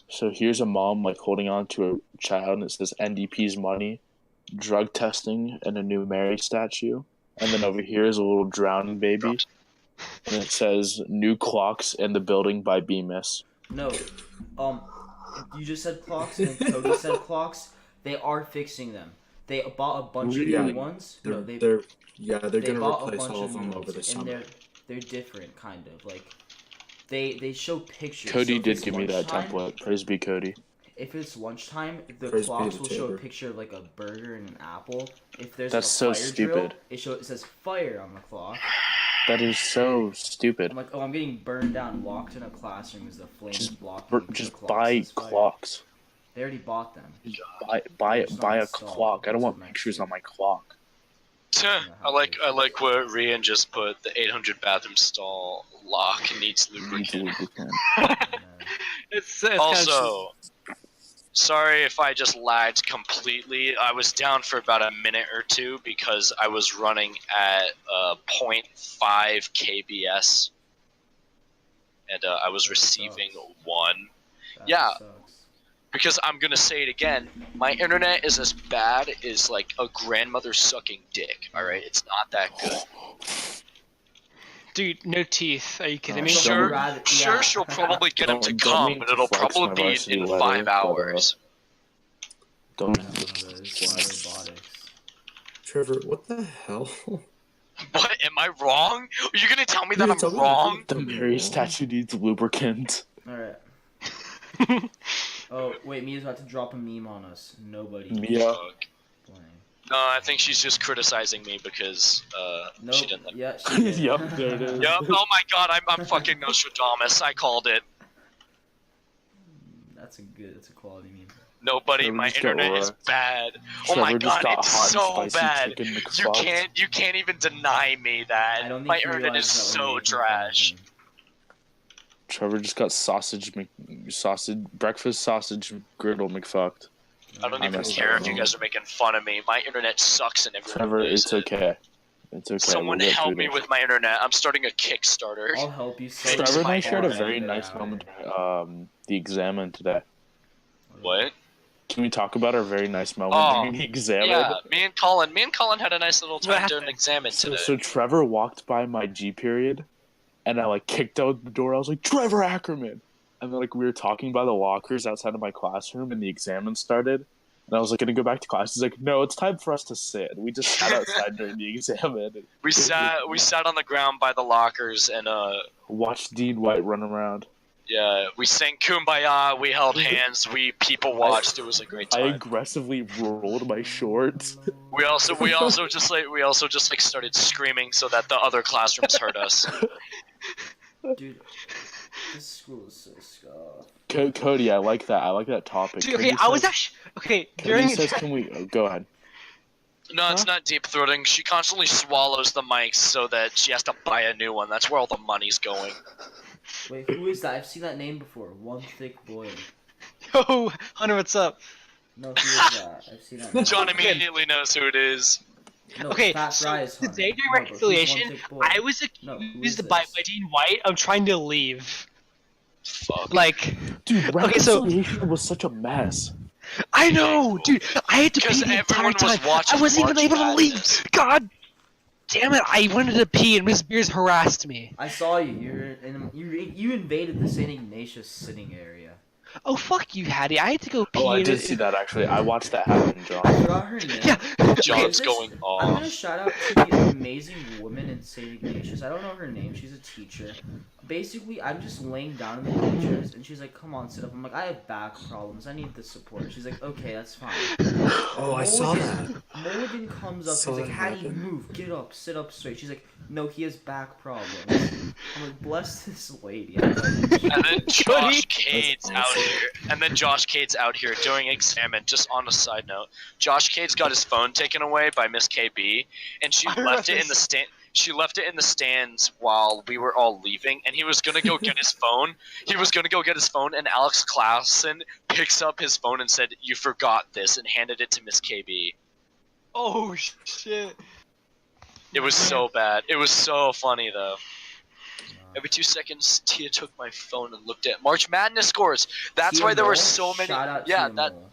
So here's a mom like holding on to a child, and it says NDP's money, drug testing, and a new Mary statue. And then over here is a little drowning baby, and it says new clocks in the building by Bemis. No, you just said clocks, and then Cody said clocks. They are fixing them. They bought a bunch of Yeah, new ones. No, They're they gonna bought a replace bunch all of of them new over ones, the and summer. they're different, kind of like. They show pictures. Cody So if did it's give me that lunchtime- template. Praise be Cody. If it's lunchtime, the Praise be clocks the will show a Tabor. picture of like a burger and an apple. If there's That's like, so a fire stupid. drill, it says fire on the clock. That is so stupid. I'm like, oh, I'm getting burned down. Walked in a classroom as the flames Just blocking. the Just clock buy says fire. clocks. They already bought them. Buy It's a not installed. clock. I don't That's want what pictures Max on my clock. I like where Rian just put the 800 bathroom stall lock needs Needs lubricant. lubricant. It's Also, sorry if I just lagged completely. I was down for about a minute or two because I was running at 0.5 kbs, and I was That receiving sucks. 1. That Yeah. sucks. Because I'm gonna say it again, my internet is as bad as like a grandmother sucking dick. All right, it's not that good. dude, no teeth. Are you kidding me? Oh, Sure, rather- sure, yeah. she'll probably get him to Don't come, mean but to it'll flex probably my be varsity in letter, 5 but, hours. Don't. I have one of those. Robotics. Trevor, what the hell? What? Am I wrong? Are you gonna tell me that Yeah, I'm tell me wrong? The Mary statue needs lubricant. Alright. Oh, wait, Mia's about to drop a meme on us. Nobody. Mia. Fuck. Playing. No, I think she's just criticizing me because Nope. she didn't. Yeah, she did. Yup, there it is. Yup. Oh my god, I'm fucking Nostradamus. I called it. That's a quality meme. Nobody, Trevor my just got internet is wrecked. bad. Oh my Trevor just god, got it's hot and so spicy bad. chicken You can't even deny me that. I don't think My he internet is realizes that we're so making fun of trash. him. Trevor just got breakfast sausage griddle McFucked. I don't I even messed care up. if you guys are making fun of me. My internet sucks and everyone Trevor, knows it's it. okay. It's okay. Someone we'll get help through me this. with my internet. I'm starting a Kickstarter. I'll help you. Fix Trevor and my I shared a internet. very nice moment the examen today. What? Can we talk about our very nice moment Oh, during the examen? Yeah, me and Colin had a nice little time during the examen So, today. so Trevor walked by my G period, and I like kicked out the door. I was like, Trevor Ackerman! And then like we were talking by the lockers outside of my classroom, and the examen started. And I was like, gonna go back to class. He's like, no, it's time for us to sit. And we just sat outside during the examen. And We sat on the ground by the lockers and watched Dean White run around. yeah, we sang Kumbaya, we held hands, we people watched. It was a great I time. aggressively rolled my shorts. We also just like started screaming so that the other classrooms heard us. Dude, this school is so scuffed. Cody, I like that. I like that topic. Dude, okay, Cody I was says- actually okay Cody during. says, "Can we go ahead?" No, it's not deep throating. She constantly swallows the mics so that she has to buy a new one. That's where all the money's going. Wait, who is that? I've seen that name before. One thick boy. Yo, Hunter, what's up? No, who is that? I've seen that name. John immediately knows who it is. No, Okay, Fat so Fry is Hunter. today during No, but who's One reconciliation, Thick Boy? I was No, who is accused by this? Dean White of trying to leave. Fuck. Like, Dude, Okay, so- reconciliation was such a mess. I know, dude. I had to pee Because the entire everyone was time. watching I wasn't even March able to leave. Madness. God damn it! I wanted to pee, and Miss Beers harassed me. I saw you. You invaded the St. Ignatius sitting area. Oh fuck you, Hattie! I had to go pee. Oh, I and did it- see that actually. I watched that happen, I John. forgot her name. Yeah. John's This- going I'm off. gonna shout out to the amazing woman in St. Ignatius. I don't know her name. She's a teacher. Basically, I'm just laying down in the bleachers, and she's like, "Come on, sit up." I'm like, "I have back problems. I need the support." She's like, "Okay, that's fine." Oh, I saw that. Mulligan comes up. Saw He's like, that "How do you happen. move? Get up. Sit up straight." She's like, "No, he has back problems." I'm like, "Bless this lady." And then Josh Cody. Cade's That's out awesome. here. And then Josh Cade's out here during examen. Just on a side note, Josh Cade's got his phone taken away by Miss KB, and she I heard left it about in the this. stand. She left it in the stands while we were all leaving, and he was gonna go get his phone. And Alex Clausen picks up his phone and said, "You forgot this," and handed it to Miss KB. Oh shit! It was so bad. It was so funny though. Every 2 seconds, Tia took my phone and looked at March Madness scores. That's why there were so many. Shout out Yeah, Tia that. Mole.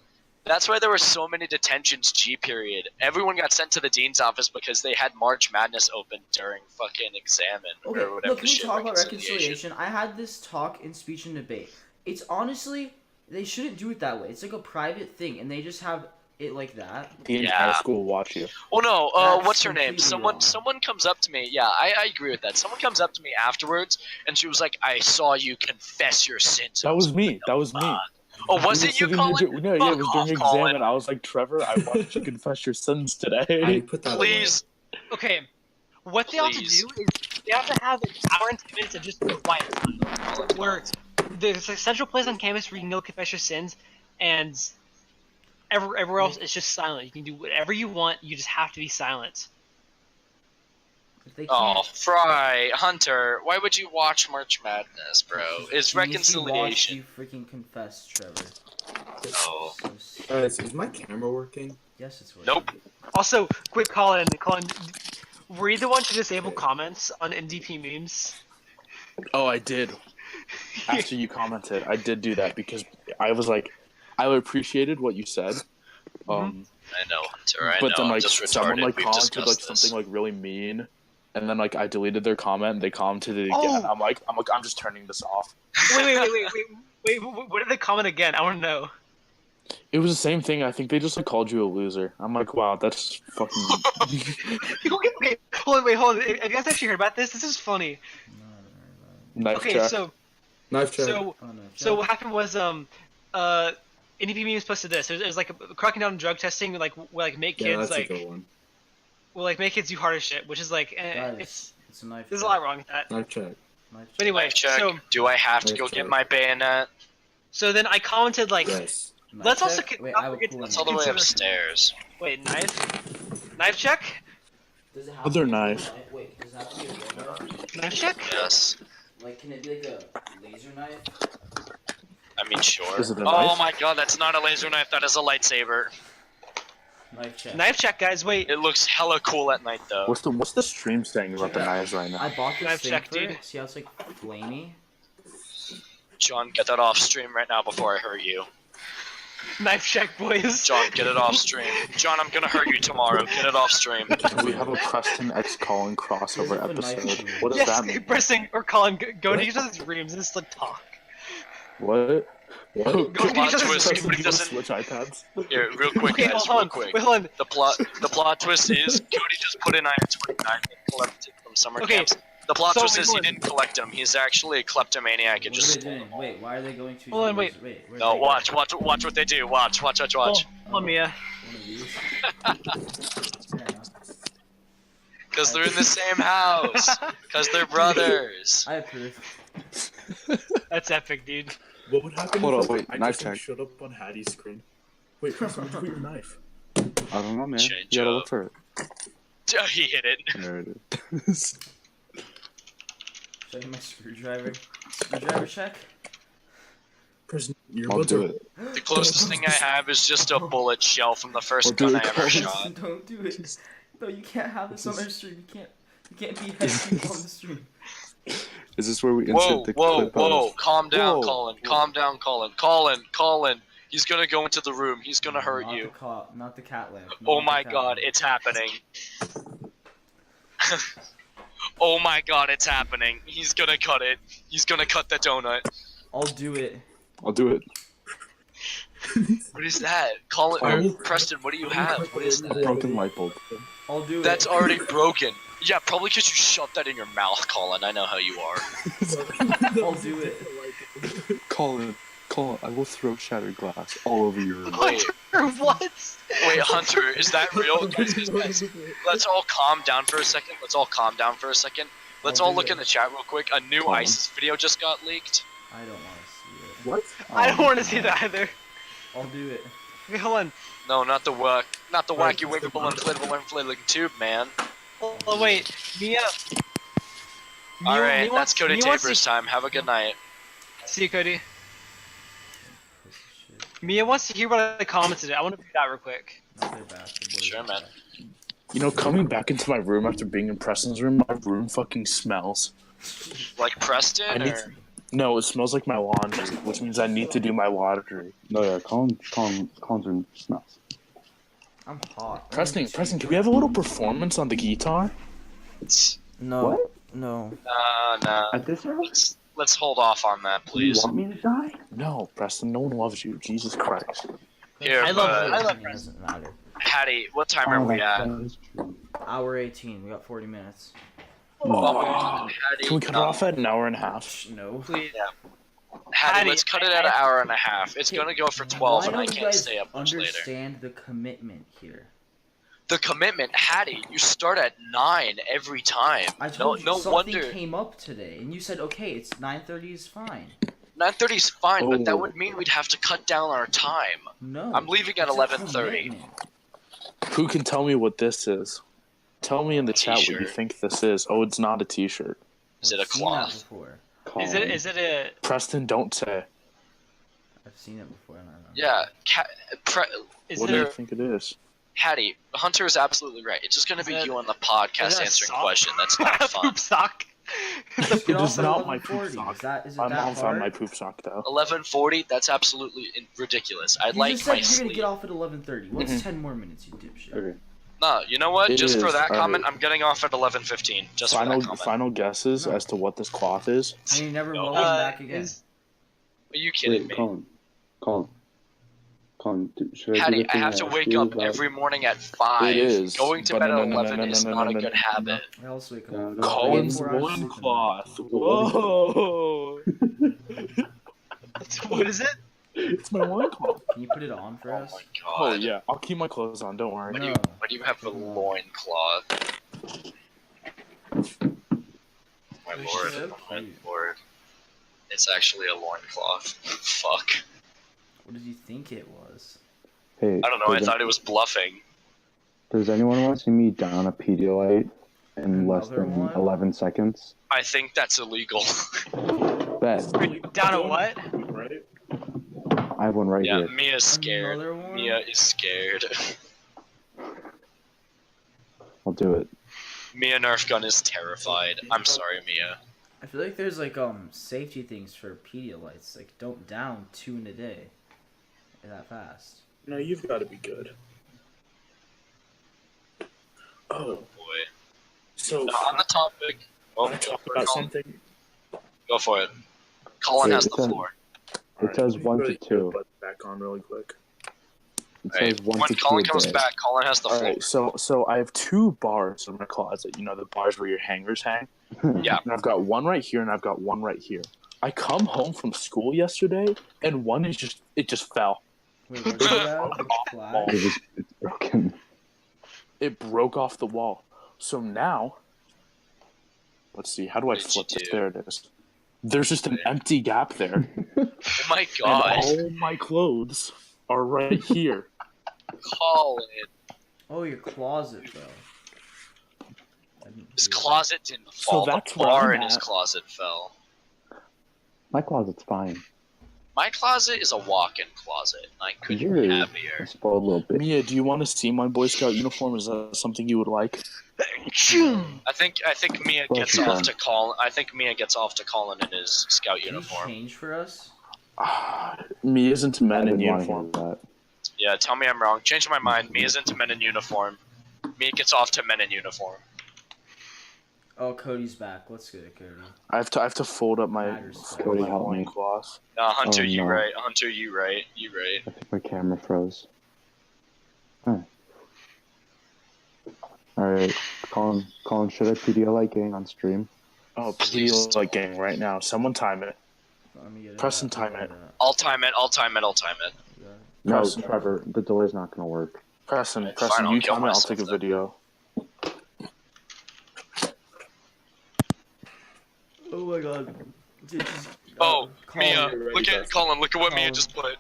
That's why there were so many detentions G period. Everyone got sent to the dean's office because they had March Madness open during fucking examen Okay, or whatever look, the can we shit talk about reconciliation? I had this talk in speech and debate. It's honestly, they shouldn't do it that way. It's like a private thing, and they just have it like that. The entire Yeah. school will watch you. Well, no, That's what's her name? completely wrong. Someone comes up to me. Yeah, I agree with that. Someone comes up to me afterwards, and she was like, "I saw you confess your sins." That was me. That was me. Oh, was We it were you, sitting Colin? there no, yeah, it was Fuck during off, exam, Colin. and I was like, Trevor, I want you to confess your sins I today. put that Please. Okay, what they have to Please. do is they have to have an hour and 10 minutes of just quiet time, where there's a central place on campus where you can go confess your sins, and everywhere else it's just silent. You can do whatever you want. You just have to be silent. If they Oh, can't, Fry, Hunter, why would you watch March Madness, bro? It's you reconciliation. freaking confess, Trevor. Oh. So s- Is my camera working? yes, it's working. Nope. Also, quick, Colin, were you the one to disable comments on NDP memes? Oh, I did. After you commented, I did do that because I was like, I appreciated what you said. I know, Hunter. I but know. then I'm like just someone retarded. like We've commented like discussed this. something like really mean, and then like I deleted their comment. And they commented it again. Oh. I'm just turning this off. Wait, what did they comment again? I want to know. It was the same thing. I think they just like called you a loser. I'm like, wow, that's fucking. Okay, hold on. Have you guys actually heard about this? This is funny. Knife Okay, check. so Knife check. Oh, no, So what happened was NDP memes posted this. There's like cracking down on drug testing, like will like make Yeah, kids that's like a good one. will like make kids do harder shit, which is like Guys, it's a knife. there's a check. lot wrong with that. Knife check. Knife check. But anyway, Knife check. so Do I have to Knife go check. get my bayonet? then I commented like, Yes. Knife let's also check? Wait, not I have a forget cool to- That's all the way Consider- upstairs. wait, knife check, Does it have Other to be a knife. Wait, does it have to be a real knife? knife check. Yes. Like, can it be like a laser knife? I mean, sure. Is it a Oh knife? my god, that's not a laser knife. That is a lightsaber. Knife check. Knife check, guys. Wait, It looks hella cool at night, though. What's the stream saying about the knives right now? I bought this Knife thing check, for dude. it. See how it's like flamey? John, get that off stream right now before I hurt you. knife check, boys. John, get it off stream. John, I'm gonna hurt you tomorrow. Get it off stream. We have a Preston X Colin crossover Here's the knife episode. check. What does Yes, that mean? pressing or calling. Go What? to each other's rooms and just like talk. What? What? Go to each other's twist, rooms. but it doesn't- Switch iPads. Here, real quick, Okay, guys, hold real on. quick. Wait, hold on. The plot twist is Cody just put in Iron 29 and collected from summer Okay, camps. The plot so twist is he hold on. didn't collect them. He's actually a kleptomaniac and What just are they doing? Wait, why are they going to? Hold on, wait. where'd no. they go? Watch what they do. Watch. Hold on, Mia. One of these. Fair enough. Because they're in the same house. Because they're brothers. I approve. That's epic, dude. What would happen Hold if on, wait, I knife just check. showed up on Hattie's screen? Wait, Preston, where'd you put your knife? I don't know, man. Change You gotta up. look for it. He hit it. There it is. Should I get my screwdriver? Screwdriver check? Preston, your I'll buds do are... it. The closest thing I have is just a bullet shell from the I'll first do gun it, I ever Colin. shot. Don't do it. No, you can't have this on our stream. You can't be heavy on the stream. Is this where we Whoa, insert the whoa, clip whoa! of... Calm down, Whoa. Colin. Calm down, Colin. Colin. He's gonna go into the room. He's gonna hurt Not you. not the cat lamp. Oh not the my cat god, lamp. it's happening. Oh my god, it's happening. He's gonna cut it. He's gonna cut the donut. I'll do it. I'll do it. What is that? Colin, Oh. Preston, what do you have? What is that? Broken light bulb. I'll do it. That's already broken. Yeah, probably because you shoved that in your mouth, Colin. I know how you are. I'll do it. Colin, I will throw shattered glass all over your room. Wait, What? wait, Hunter, is that real? Guys, let's all calm down for a second. Let's all I'll do look it. in the chat real quick. A new Colin. ISIS video just got leaked. I don't want to see it. What? I don't want to see that either. I'll do it. Okay, hold on. No, not the wacky Right, wavable inflatable inflatable tube, man. Oh wait, Mia. All right, Mia that's Cody Mia wants Taper's time. Have a good night. See you, Cody. Piece of shit. Mia wants to hear what I commented. I want to read that real quick. Not their bastard. What is Sure, that? man. You know, coming back into my room after being in Preston's room, my room fucking smells. Like I Preston, need or No, it smells like my laundry, which means I need to do my laundry. No, yeah, Colin's room smells. I'm hot. Preston, can we have a little performance on the guitar? No. What? No. nah. At this house? Let's hold off on that, Do you please. want me to die? No, Preston, no one loves you. Jesus Christ. Here, I love It Preston. doesn't matter. Hattie, what time are we at? That is true. Hour 18. We got 40 minutes. Oh, Hattie, can we cut it no. off at an hour and a half? No. Please. Hattie, Hattie, let's cut it at an hour and a half. It's gonna go for 12, Why and I don't you can't guys stay up much later. understand the commitment here? The commitment, Hattie, you start at 9 every time. I told you no something wonder. came up today, and you said, okay, it's 9:30 is fine. 9:30 is fine, but that Oh. would mean we'd have to cut down our time. No. I'm leaving at it's a 11:30. commitment. Who can tell me what this is? Tell me in the chat what you T-shirt. think this is. Oh, it's not a t-shirt. Is it a I've seen that cloth? before. Is it a? Preston, don't say. I've seen it before, and I don't know. Yeah. Is What it do you a? think it is? Hattie, Hunter is absolutely right. It's just gonna Is be it- you on the is podcast it a answering sock? question. That's not fun. Poop sock. Get It off is at not my poop 11:40. sock. Is it My that mom hard? found my poop sock though. 11:40. That's absolutely ridiculous. I'd You like just my said you're gonna sleep. get off at 11:30. What's Mhm. 10 more minutes, you dipshit? Okay. No, you know what? It Just for is, that comment, alright. I'm getting off at 11:15. Just for that comment. Final guesses as to what this cloth is. And you never No. welcome back again. Are you kidding Wait, me? Colin, should I do Hattie, the I thing have I to asked wake you up about? every morning at 5. It is, Going to but bed at no, no, no, 11 no, is no, not no, a no, good no, habit. I also wake up. No, no, Colin's 4 hours sleep. loincloth. Whoa! What is it? It's my loincloth. Can you put it on for Oh us? my Oh god. yeah, I'll keep my clothes on. Don't worry. No. Why do you have a loincloth? My It's lord, so my cute. lord. It's actually a loincloth. Fuck. What did you think it was? Hey, I don't know, I thought it was bluffing. does anyone want to see me down a Pedialyte in less Another than one? 11 seconds? I think that's illegal. Bet. Down at what? Right? I have one right Yeah, here. Mia's scared. Another one? Mia is scared. I'll do it. Mia Nerf gun is terrified. I'm sorry, Mia. I feel like there's like safety things for Pedialytes. Like don't down 2 in a day. That fast. No, you've got to be good. Oh, Boy. so On the topic. Oh, want to talk about something? go for it. Colin Wait, has it's the on- floor. It says let me 1 put to your 2. butt back on really quick. It Alright, says 1 when to 2 Colin a comes day. back, Colin has the floor. Alright, so I have 2 bars in my closet. You know, the bars where your hangers hang? Yeah. And I've got one right here and I've got one right here. I come home from school yesterday and one is just fell. Wait, what did you have? Flag? It's broken. It broke off the wall. So now, let's see, how do I What did flip you this? do? There it is. There's just an empty gap there. Oh my And god. all my clothes are right here. Colin. Oh, your closet though. I didn't His see that. closet didn't So fall. that's The where bar I'm in his at. closet fell. My closet's fine. My closet is a walk-in closet. I couldn't You're be a happier. spoiled little bitch. Mia, do you want to see my Boy Scout uniform? Is that something you would like? I think Mia Well, gets she off can. to Colin. I think Mia gets off to Colin in his scout Can you uniform. change for us? Mia's into I men in didn't want to hear uniform. that. Yeah, tell me I'm wrong. Change my mind. Mia's into men in uniform. Mia gets off to men in uniform. Oh, Cody's back. Let's go, Cody. I have to fold up my Cody, help me. loincloth. Hunter, Oh, you no. right. Hunter, you right. You right. I think my camera froze. Huh. Alright, Colin, should I Pedialyte gang on stream? Oh, Please please, like gang right now. Someone time it. Let me get Preston, it. time it. I'll time it. I'll time it. I'll time it. No, Preston. Trevor, the delay's not gonna work. Preston, Fine, Preston, I'll you kill time it. I'll myself take a then. video. Oh my god. Dude, just, Oh, Colin, Mia, you're ready, look at Preston. Colin. Look at what Mia Colin. just put.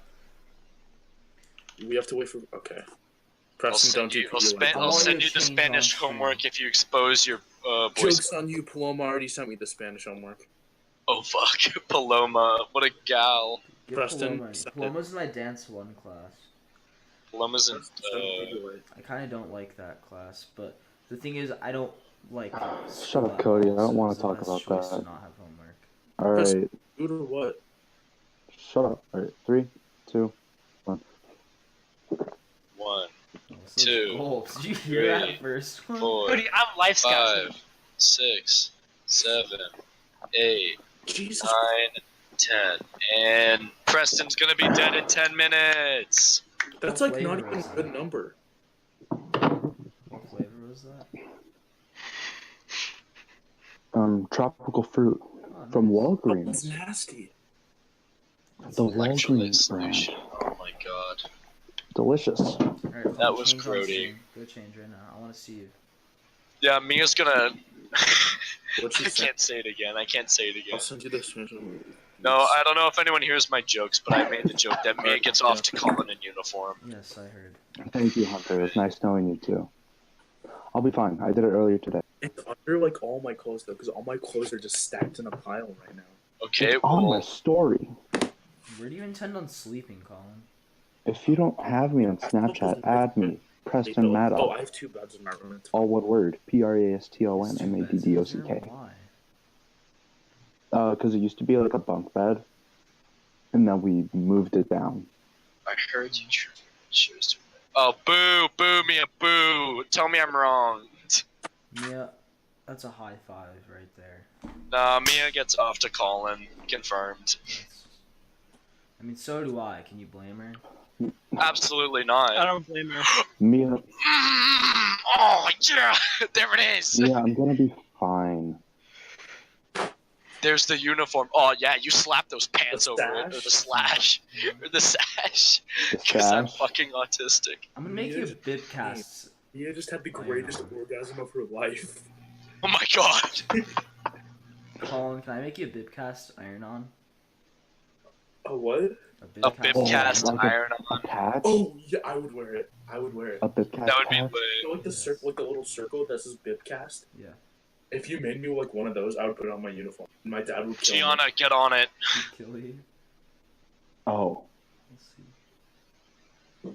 We have to wait for. Okay. I'll Preston, send don't do you. I'll, Pedialyte. I'll want send you you to the change Spanish on stream. homework if you expose your Boy Joke's Scout. on you, Paloma already sent me the Spanish homework. Oh fuck, Paloma, what a gal. Get Preston, Paloma. send it. Paloma's in my dance 1 class. Paloma's in. Preston, send Pedialyte. I kind of don't like that class, but the thing is, I don't like. Shut school up, that Cody. I well, don't so wanna it's the talk best about choice that. To not have homework. Alright, Dude or what? shut up. Alright, 3, 2. 1. Oh, so Two, goals. Did you hear three, that first one? 4, Cody, I'm life scout. 5, 6, 7, 8, Jesus. 9, 10. And Preston's gonna be dead in 10 minutes. That's What like not flavor even is a good that? number. What flavor was that? Tropical fruit Oh, from nice. Oh, Walgreens. that's nasty. The Electrolyte Walgreens brand. solution. Oh my god. Delicious. Alright, That Colin, was change on grody. stream. Go change right now. I want to see you. Yeah, Mia's gonna. What'd she I say? can't say it again. I can't say it again. I'll send you the Spanish homework. No, I don't know if anyone hears my jokes, but I made the joke that Mia gets off to Colin in uniform. Yes, I heard. Thank you, Hunter. It was nice knowing you too. I'll be fine. I did it earlier today. It's under like all my clothes though, because all my clothes are just stacked in a pile right now. Okay, It's on my well, story. Where do you intend on sleeping, Colin? If you don't have me on Snapchat, add me. Preston Oh, Maddow. I have 2 beds in my room. It's All one word. It's 2 PRASTONMADDOCK. beds. Why? Because it used to be like a bunk bed, and then we moved it down. I heard you chose to. Oh, boo, boo, Mia, boo. Tell me I'm wrong. Yeah, that's a high 5 right there. Nah, Mia gets off to Colin. Confirmed. That's... I mean, so do I. Can you blame her? Absolutely I not. don't blame her. Mia, Oh, yeah. There it is. yeah, I'm gonna be fine. There's the uniform. Oh yeah, you slap those pants The over it, or the sash? slash, or the sash, The because I'm sash? fucking autistic. I'm gonna make Mia you a just- BIPCAST. Mia just had the greatest orgasm of her life. Oh my god. Colin, can I make you a BIPCAST iron-on? A what? A BIPCAST BIPCAST like a- iron A on. patch? Oh yeah, I would wear it. I would wear it. A BIPCAST That would be patch? lit. You know, like the circle, like the little circle that says BIPCAST. Yeah. If you made me like one of those, I would put it on my uniform. My dad would kill me. Gianna, get on it. Kill you. Oh. Let's see.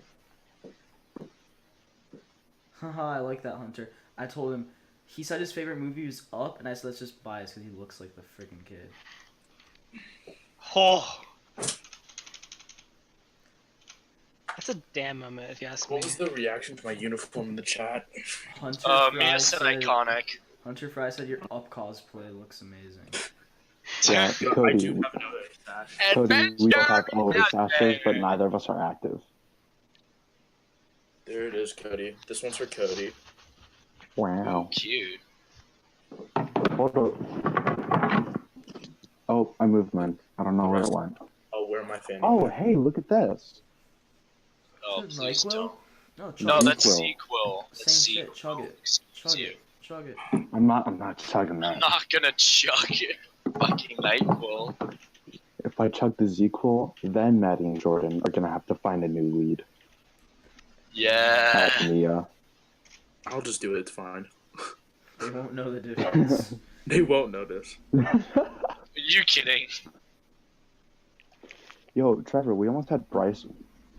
Haha, I like that, Hunter. I told him, he said his favorite movie was Up, and I said let's just buy it because he looks like the freaking kid. Oh. That's a damn moment, if you ask me. What was the reaction to my uniform in the chat? Hunter Mia Fry said said, iconic. Hunter Fry said your Up cosplay looks amazing. Yeah, I Cody, do have another sash. Cody, we both have all the Adventure! sashes, but neither of us are active. There it is, Cody. This one's for Cody. Wow. Cute. Hold up. Oh, I moved mine. I don't know where it went. I'll wear my fan. Oh, hey, look at this. Oh, Is it please NyQuil? don't. No, chug No, it. that's Sequel. sequel. That's Same shit, sequel. chug it. Excuse Chug you. it. Chug it. I'm not chugging I'm that. not gonna chug it. Fucking NyQuil. If I chug the Z-Quil, then Maddie and Jordan are gonna have to find a new lead. Yeah. At Mia. I'll just do it. It's fine. They won't know the difference. They won't notice. Are you kidding? Yo, Trevor, we almost had Bryce.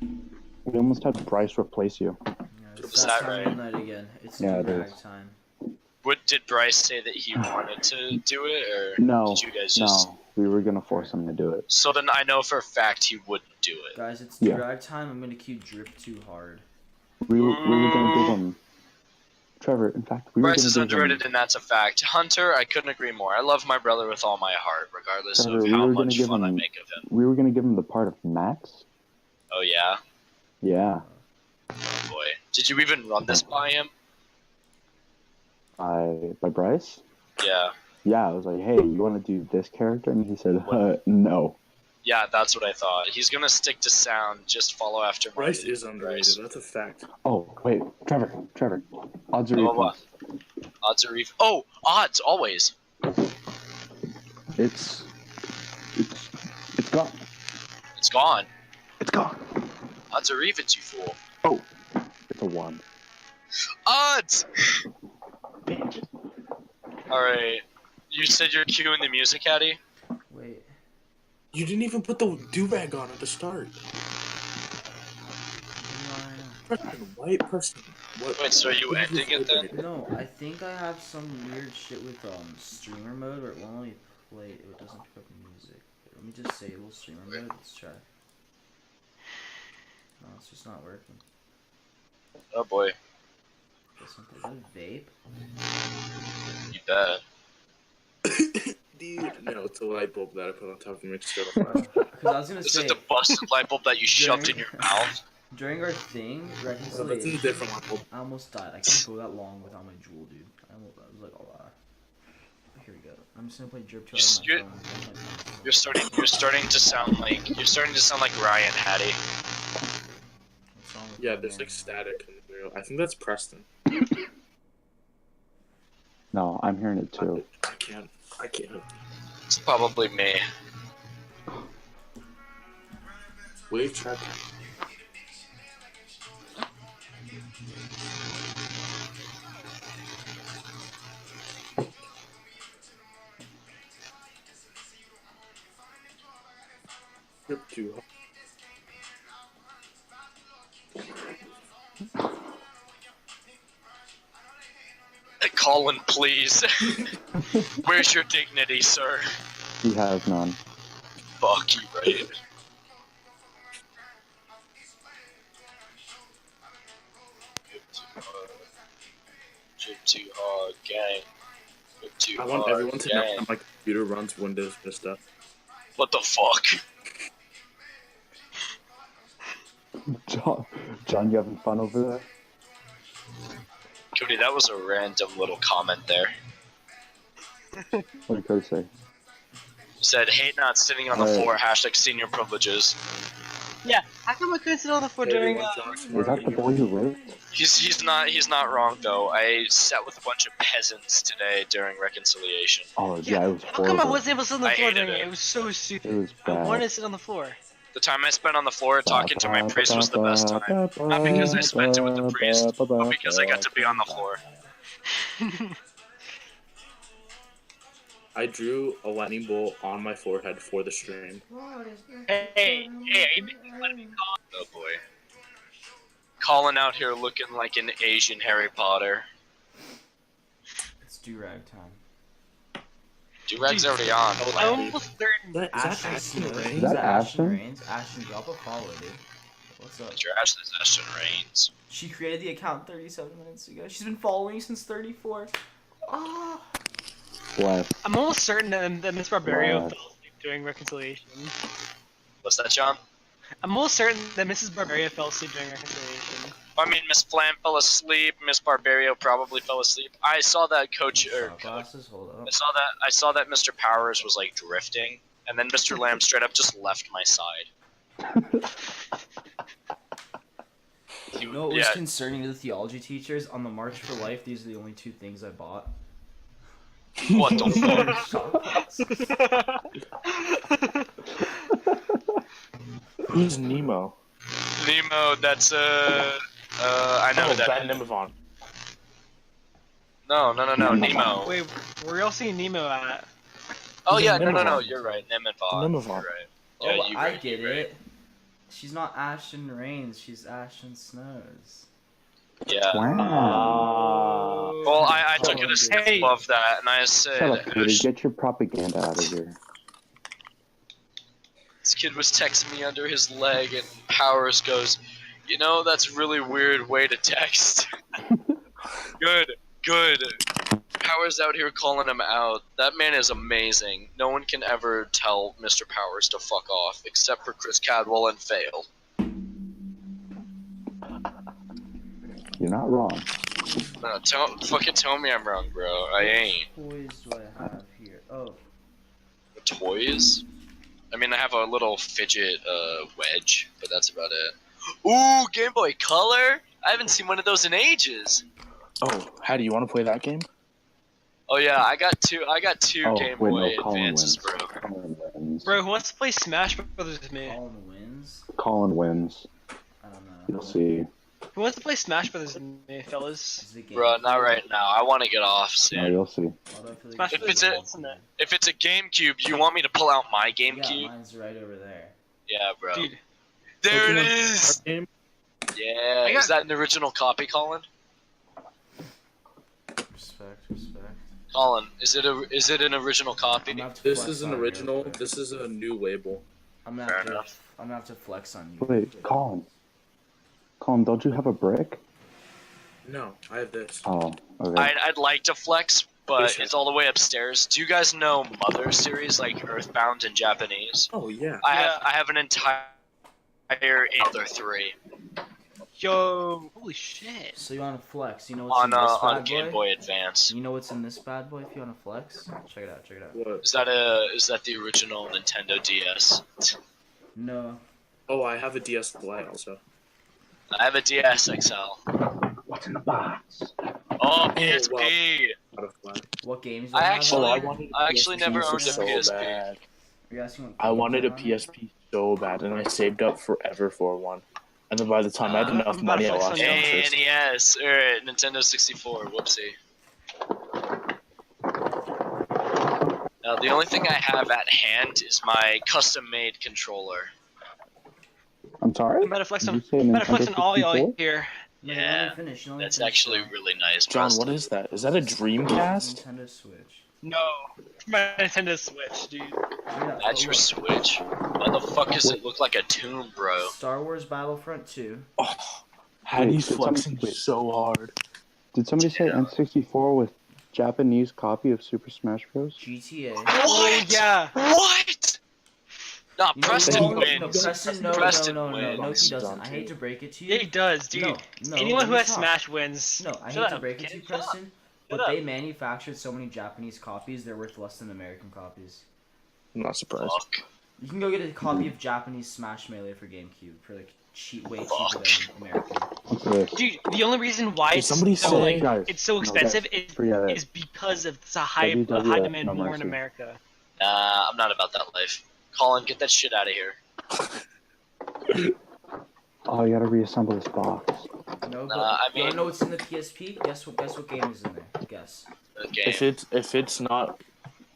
We almost had Bryce replace you. Yeah, it's Is that time right? of night again. It's Yeah, it drag is. time. What did Bryce say that he wanted to do it, or No, did you guys just? no, we were gonna force him to do it. So then I know for a fact he wouldn't do it. Guys, it's Yeah. drag time. I'm gonna cue Drip too hard. We were gonna give him. Trevor, in fact, we were Bryce is gonna give underrated, him. and that's a fact. Hunter, I couldn't agree more. I love my brother with all my heart, regardless Trevor, of we how were gonna much give fun I him- make of him. We were gonna give him the part of Max. Oh yeah, Yeah, oh boy. Did you even run this by him? by Bryce. Yeah, Yeah, I was like, hey, you want to do this character? And he said, no. yeah, that's what I thought. He's gonna stick to sound. Just follow after Bryce my is underrated. Bryce. That's a fact. Oh, wait, Trevor. Odds are Blah, even. blah, blah. Odds are even. Oh, odds always. It's gone. It's gone. It's gone. Odds are even, you fool. Oh, it's a 1. Odds. Bitch. All right. You said you're cueing the music, Addy? Wait. You didn't even put the do-rag on at the start. Preston, white Preston. What? Wait, so are you ending it then? No, I think I have some weird shit with streamer mode where it won't only play. It doesn't pick up music. Let me disable streamer mode. Let's try. No, it's just not working. Oh boy, Is that a vape? you bet. Dude, no, it's a light bulb that I put on top of the mixer. Because I was gonna Is say it the busted light bulb that you shoved in your mouth? during our thing Oh, that's a reconciliation, different light bulb. I almost died. I couldn't go that long without my jewel, dude. I was like, oh, here we go. I'm just gonna play Drip 2 on You're- my phone. You're starting to sound like Ryan Hattie. What's wrong with Yeah, my there's man? like static in the middle. I think that's Preston. No, I'm hearing it too. I can't. It's probably me. Wave track. Trip too hard. Colin, please. Where's your dignity, sir? He has none. Fuck you, right? Trip too hard, gang. Trip too I want hard, everyone to know gang. that my computer runs Windows Vista. What the fuck? John, you having fun over there? Cody, that was a random little comment there. What did Cody say? Said, hate not sitting on the floor, hashtag senior privileges. Yeah, how come I couldn't sit on the floor during? Is that the boy who lived? He's not wrong though. I sat with a bunch of peasants today during reconciliation. Oh, yeah, it was How come I horrible. wasn't able to sit on the I floor hated during it? it. It was so stupid. It was I bad. wanted to sit on the floor. The time I spent on the floor talking to my priest was the best time. Not because I spent it with the priest, but because I got to be on the floor. I drew a lightning bolt on my forehead for the stream. Hey, you let me call. Oh boy. Calling out here looking like an Asian Harry Potter. It's do-rag time. Do-rag's already on. I'm almost certain. Is that Ashton Ashton Snows. Rain? Is that Ashton Ashton? Rains? Ashton, drop a follow, dude. What's up? Mr. Ashton's Ashton Rains. She created the account 37 minutes ago. She's been following me since 34. Oh. Bless. I'm almost certain that Miss Barbario Wow. fell asleep during reconciliation. What's that, John? I'm almost certain that Mrs. Barbario fell asleep during reconciliation. I mean, Miss Flam fell asleep. Miss Barbario probably fell asleep. I saw that coach. Shot glasses, hold up. I saw that Mr. Powers was like drifting, and then Mr. Lamb straight up just left my side. You know what was concerning to the theology teachers? On the March for Life, these are the only two things I bought. What the fuck? Shot glasses. Who's Nemo? Nemo, that's I know that. Ben Nimavon. No, Nemo. Wait, where y'all seeing Nemo at? Oh He's yeah, in no, Nimavon. you're right. Nimavon. Nimavon. You're right. Oh, Yeah, I get it. She's not Ashton Rains, she's Ashton Snows. Yeah. Wow. Well, I took it a step Hey. above that, and I Shut said, up, Cody. Get your propaganda out of here. this kid was texting me under his leg, and Powers goes, you know, that's a really weird way to text. Good. Powers out here calling him out. That man is amazing. No one can ever tell Mr. Powers to fuck off, except for Chris Cadwell and Fail. You're not wrong. No, fucking tell me I'm wrong, bro. I ain't. What toys do I have here? Oh, Toys? I mean, I have a little fidget wedge, but that's about it. Ooh, Game Boy Color? I haven't seen one of those in ages. Oh, how do you want to play that game? Oh yeah, I got two Oh, Game wait, Boy no, Colin Advances, wins. bro. Colin wins. Bro, who wants to play Smash Brothers with me? Colin wins? Colin wins. I don't know. You'll see. Who wants to play Smash Brothers with me, fellas? Is it game Bro, not right now. I want to get off No, soon. you'll see. Why do I feel Smash If Brothers it's a- Ultimate. If it's a GameCube, you want me to pull out my Yeah, GameCube? mine's right over there. Yeah, bro. Dude, There it Pokemon is. game? Yeah, I got- is that an original copy, Colin? Respect. Colin, is it an original copy? I'm gonna have to This flex is an on you original. real quick. This is a new label. I'm gonna Fair have to. enough. I'm gonna have to flex on you. Wait, Colin. Colin, don't you have a brick? No, I have this. Oh, okay. I'd like to flex, but Sure. it's all the way upstairs. Do you guys know Mother series, like Earthbound in Japanese? Oh yeah. I have an entire Mother 3 yo, holy shit. So you wanna flex? You know what's in on this on bad Game boy? Boy Advance. You know what's in this bad boy? If you wanna flex, check it out. What? Is that the original Nintendo DS? No. Oh, I have a DS Lite also. I have a DS XL. What's in the box? Oh, PSP. Out of Lite. What games? Do I have actually- on wanted there? a I actually PSP never owned a so PSP. bad. Are you asking what I games wanted are a on there? PSP so bad, and I saved up forever for one. And then by the time I had enough I'm about to money, I flex on lost you. interest. NES or Nintendo 64. Whoopsie. Now the only thing I have at hand is my custom-made controller. I'm sorry? I'm about to flex Did on, you say I'm about to flex on all y'all 64? here. No, Yeah, let me finish. You let me That's finish, actually though. really nice. John, Preston. what is that? Is that a Dreamcast? Nintendo Switch. No, my Nintendo Switch, dude. Yeah, That's oh, your look. Switch? Why the fuck does it look like a tomb, bro? Star Wars Battlefront 2. Oh, Hattie's did flexing somebody- so hard. Did somebody say N64 with Japanese copy of Super Smash Bros? GTA. Oh, yeah. What? Nah, You know, Preston no, wins. Preston, no, Preston no, wins. he doesn't. I hate to break it to you. Yeah, he does, dude. No, Anyone let who me has talk. Smash wins. No, I Shut hate to up, break it to kid. you, Shut up. Preston, Shut but up. they manufactured so many Japanese copies, they're worth less than American copies. I'm not surprised. Fuck. You can go get a copy of Japanese Smash Melee for GameCube for like way cheaper than American. What's this? Dude, the only reason why Did it's somebody so say- like Guys, it's so no, expensive guys, forget it. is because of it's a high WWF, demand no more in mercy. America. Nah, I'm not about that life. Colin, get that shit out of here. Oh, you gotta reassemble this box. No, but I you wanna mean- know what's in the PSP? Guess what game is in there? Guess. The game. If it's not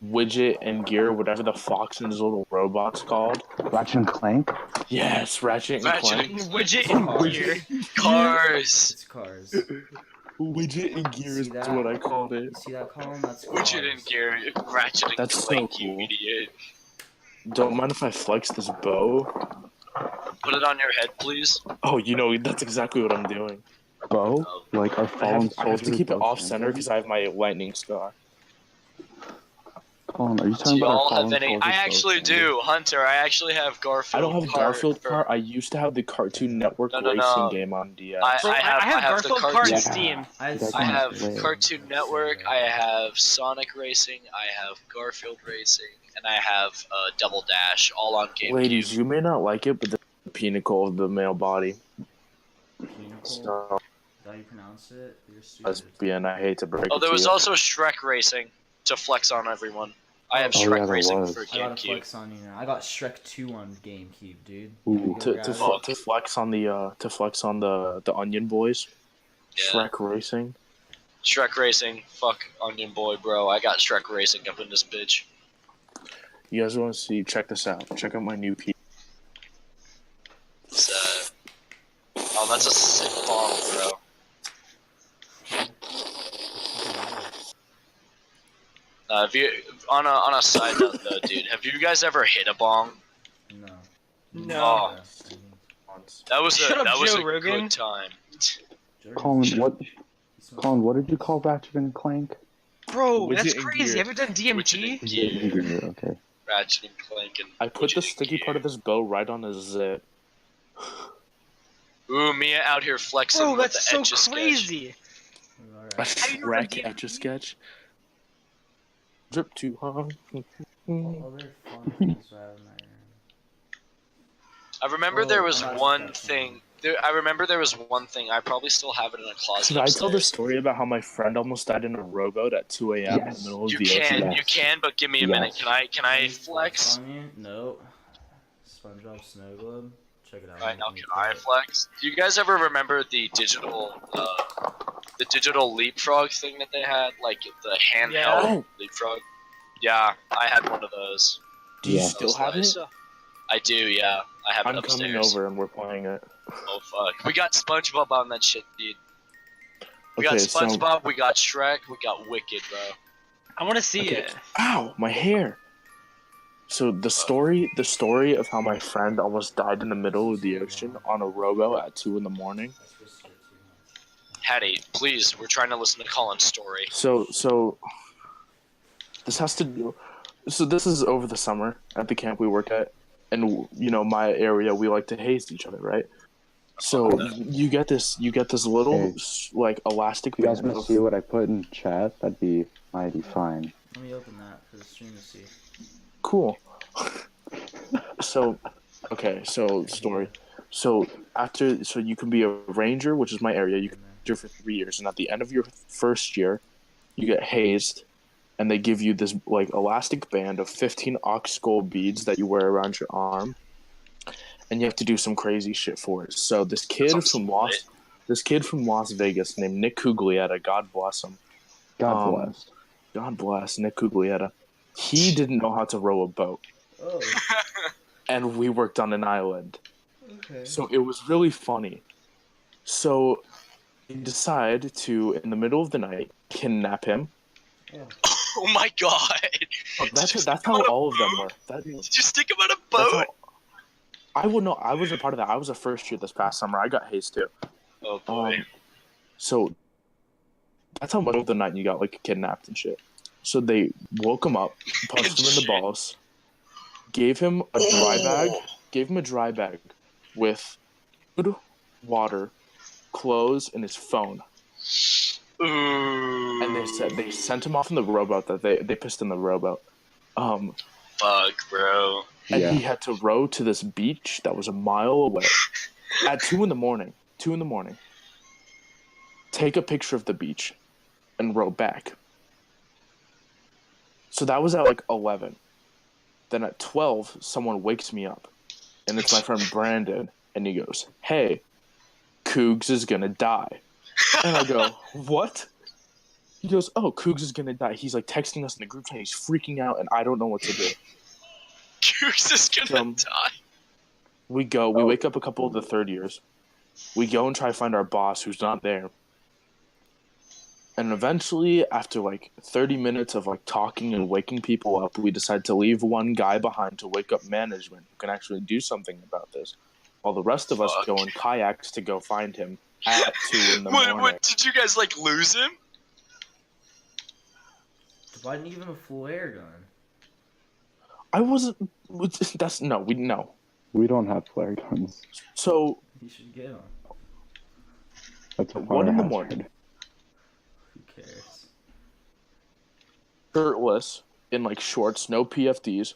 Widget and Gear, whatever the fox and his little robot's called. Ratchet and Clank? Yes, Ratchet and Ratchet Clank. and Widget and gear. Cars. It's Cars. Widget and Gear is See that? what I called You it. see that column? That's Cars. Widget and Gear. Ratchet and That's so Clank, you cool. idiot. Don't mind if I flex this bow. Put it on your head, please. Oh, that's exactly what I'm doing. Bow? Like our I fallen have, I have to soldiers keep it bow off center because I have my lightning star. Colin, are you Do talking you about our all fallen have any? soldiers I bow actually standard? do, Hunter. I actually have Garfield. I don't have cart Garfield for- cart. I used to have the Cartoon Network No, no, racing no. game on DS. Bro, I have the Garfield cartoon- cart in Yeah. Steam. I That I game's have lit. Cartoon Network, I have Sonic Racing, I have Garfield Racing, and I have Double Dash, all on GameCube. Ladies, you may not like it, but the pinnacle of the male body. Pinnacle? So, Is that how you pronounce it? You're stupid. lesbian, I hate to break Oh, it there to was you. also Shrek Racing to flex on everyone. I have Oh, Shrek yeah, there Racing was. for I gotta GameCube. flex on you now. I got Shrek 2 on GameCube, dude. Ooh. Gotta go grab it. To flex on the Onion Boys. Yeah. Shrek Racing. Shrek Racing, fuck Onion Boy, bro. I got Shrek Racing up in this bitch. You guys want to see? Check this out. Check out my new P. It's, oh, that's a sick bong, bro. If you, on a side note though, dude, have you guys ever hit a bong? No. No. Oh, that was Shut up, that was Joe a Rogan. good time. Colin, what did you call Ratchet and Clank? Bro, Widget that's and crazy. Gear. Have you done DMT? Yeah, Okay. Ratchet and Clank and I put the Widget sticky and part of this bow right on his zip. Ooh, Mia out here flexing Bro, with the that's so Etch-a-Sketch. crazy. A Alright. How do you remember Shrek DMT? Etch-a-Sketch. Drip too hard. All their fun things I have in my room. I remember Oh, there was I'm not one expecting thing. I remember there was one thing. I probably still have it in a closet. Should I tell the upstairs. story about how my friend almost died in a rowboat at 2 a.m. in Yes. the middle of You the can, ocean? Yes. you can, but give me a minute. Yes. Can I flex? On you? Nope. SpongeBob Snow Globe. Check it out. Right now, Let me can play I it. flex? Do you guys ever remember the digital leapfrog thing that they had, like the handheld Yeah. leapfrog? Yeah, I had one of those. Do you Yeah. still Those have nice. it? I do, yeah. I have it I'm upstairs. coming over and we're playing it. Oh fuck, we got SpongeBob on that shit, dude. We got Okay, so- SpongeBob, we got Shrek, we got Wicked, bro. I want to see Okay. it. Ow, my hair. So the story of how my friend almost died in the middle of the ocean on a rowboat at 2 in the morning. That's whispered too much. Hattie, please, we're trying to listen to Colin's story. So this has to do. So this is over the summer at the camp we work at, and my area we like to haze each other, right? So you get this little Hey. like elastic If you guys band want to of- see what I put in chat, that'd be mighty fine. Let me open that for the stream to see. Cool. So story. So you can be a ranger, which is my area. You can be a ranger for 3 years, and at the end of your first year, you get hazed, and they give you this like elastic band of 15 ox skull beads that you wear around your arm, and you have to do some crazy shit for it. So this kid from Las Vegas named Nick Cuglietta, God bless him. God bless. God bless Nick Cuglietta. He didn't know how to row a boat, Oh, and we worked on an island. okay. So it was really funny. So you decide to, in the middle of the night, kidnap him. Oh my god! That's how all of them were. Did you stick him on a That's boat? how, I would know. I wasn't part of that. I was a first year this past summer. I got hazed too. Oh boy. So that's how much of the night you got like kidnapped and shit. So they woke him up, punched him in the Shit. balls, gave him a dry bag with food, water, clothes, and his phone. Ooh. And they sent him off in the rowboat that they pissed in the rowboat. Fuck, bro. And Yeah. he had to row to this beach that was a mile away at 2 in the morning. 2 in the morning. Take a picture of the beach and row back. So that was at like 11. Then at 12, someone wakes me up. And it's my friend Brandon. And he goes, "Hey, Cougs is gonna die." And I go, "What?" He goes, "Oh, Cougs is gonna die." He's like texting us in the group chat. He's freaking out, and I don't know what to do. Goose is gonna die. We wake up a couple of the third years. We go and try to find our boss, who's not there. And eventually, after like 30 minutes of like talking and waking people up, we decide to leave one guy behind to wake up management who can actually do something about this, while the rest of us go in kayaks to go find him at 2 in the morning. What, did you guys like lose him? Why didn't you give him a flare gun? I wasn't. That's no. We don't have flare guns. So You should get one. That's a 1 in the fire morning, hazard. Who cares? shirtless in like shorts, no PFDs.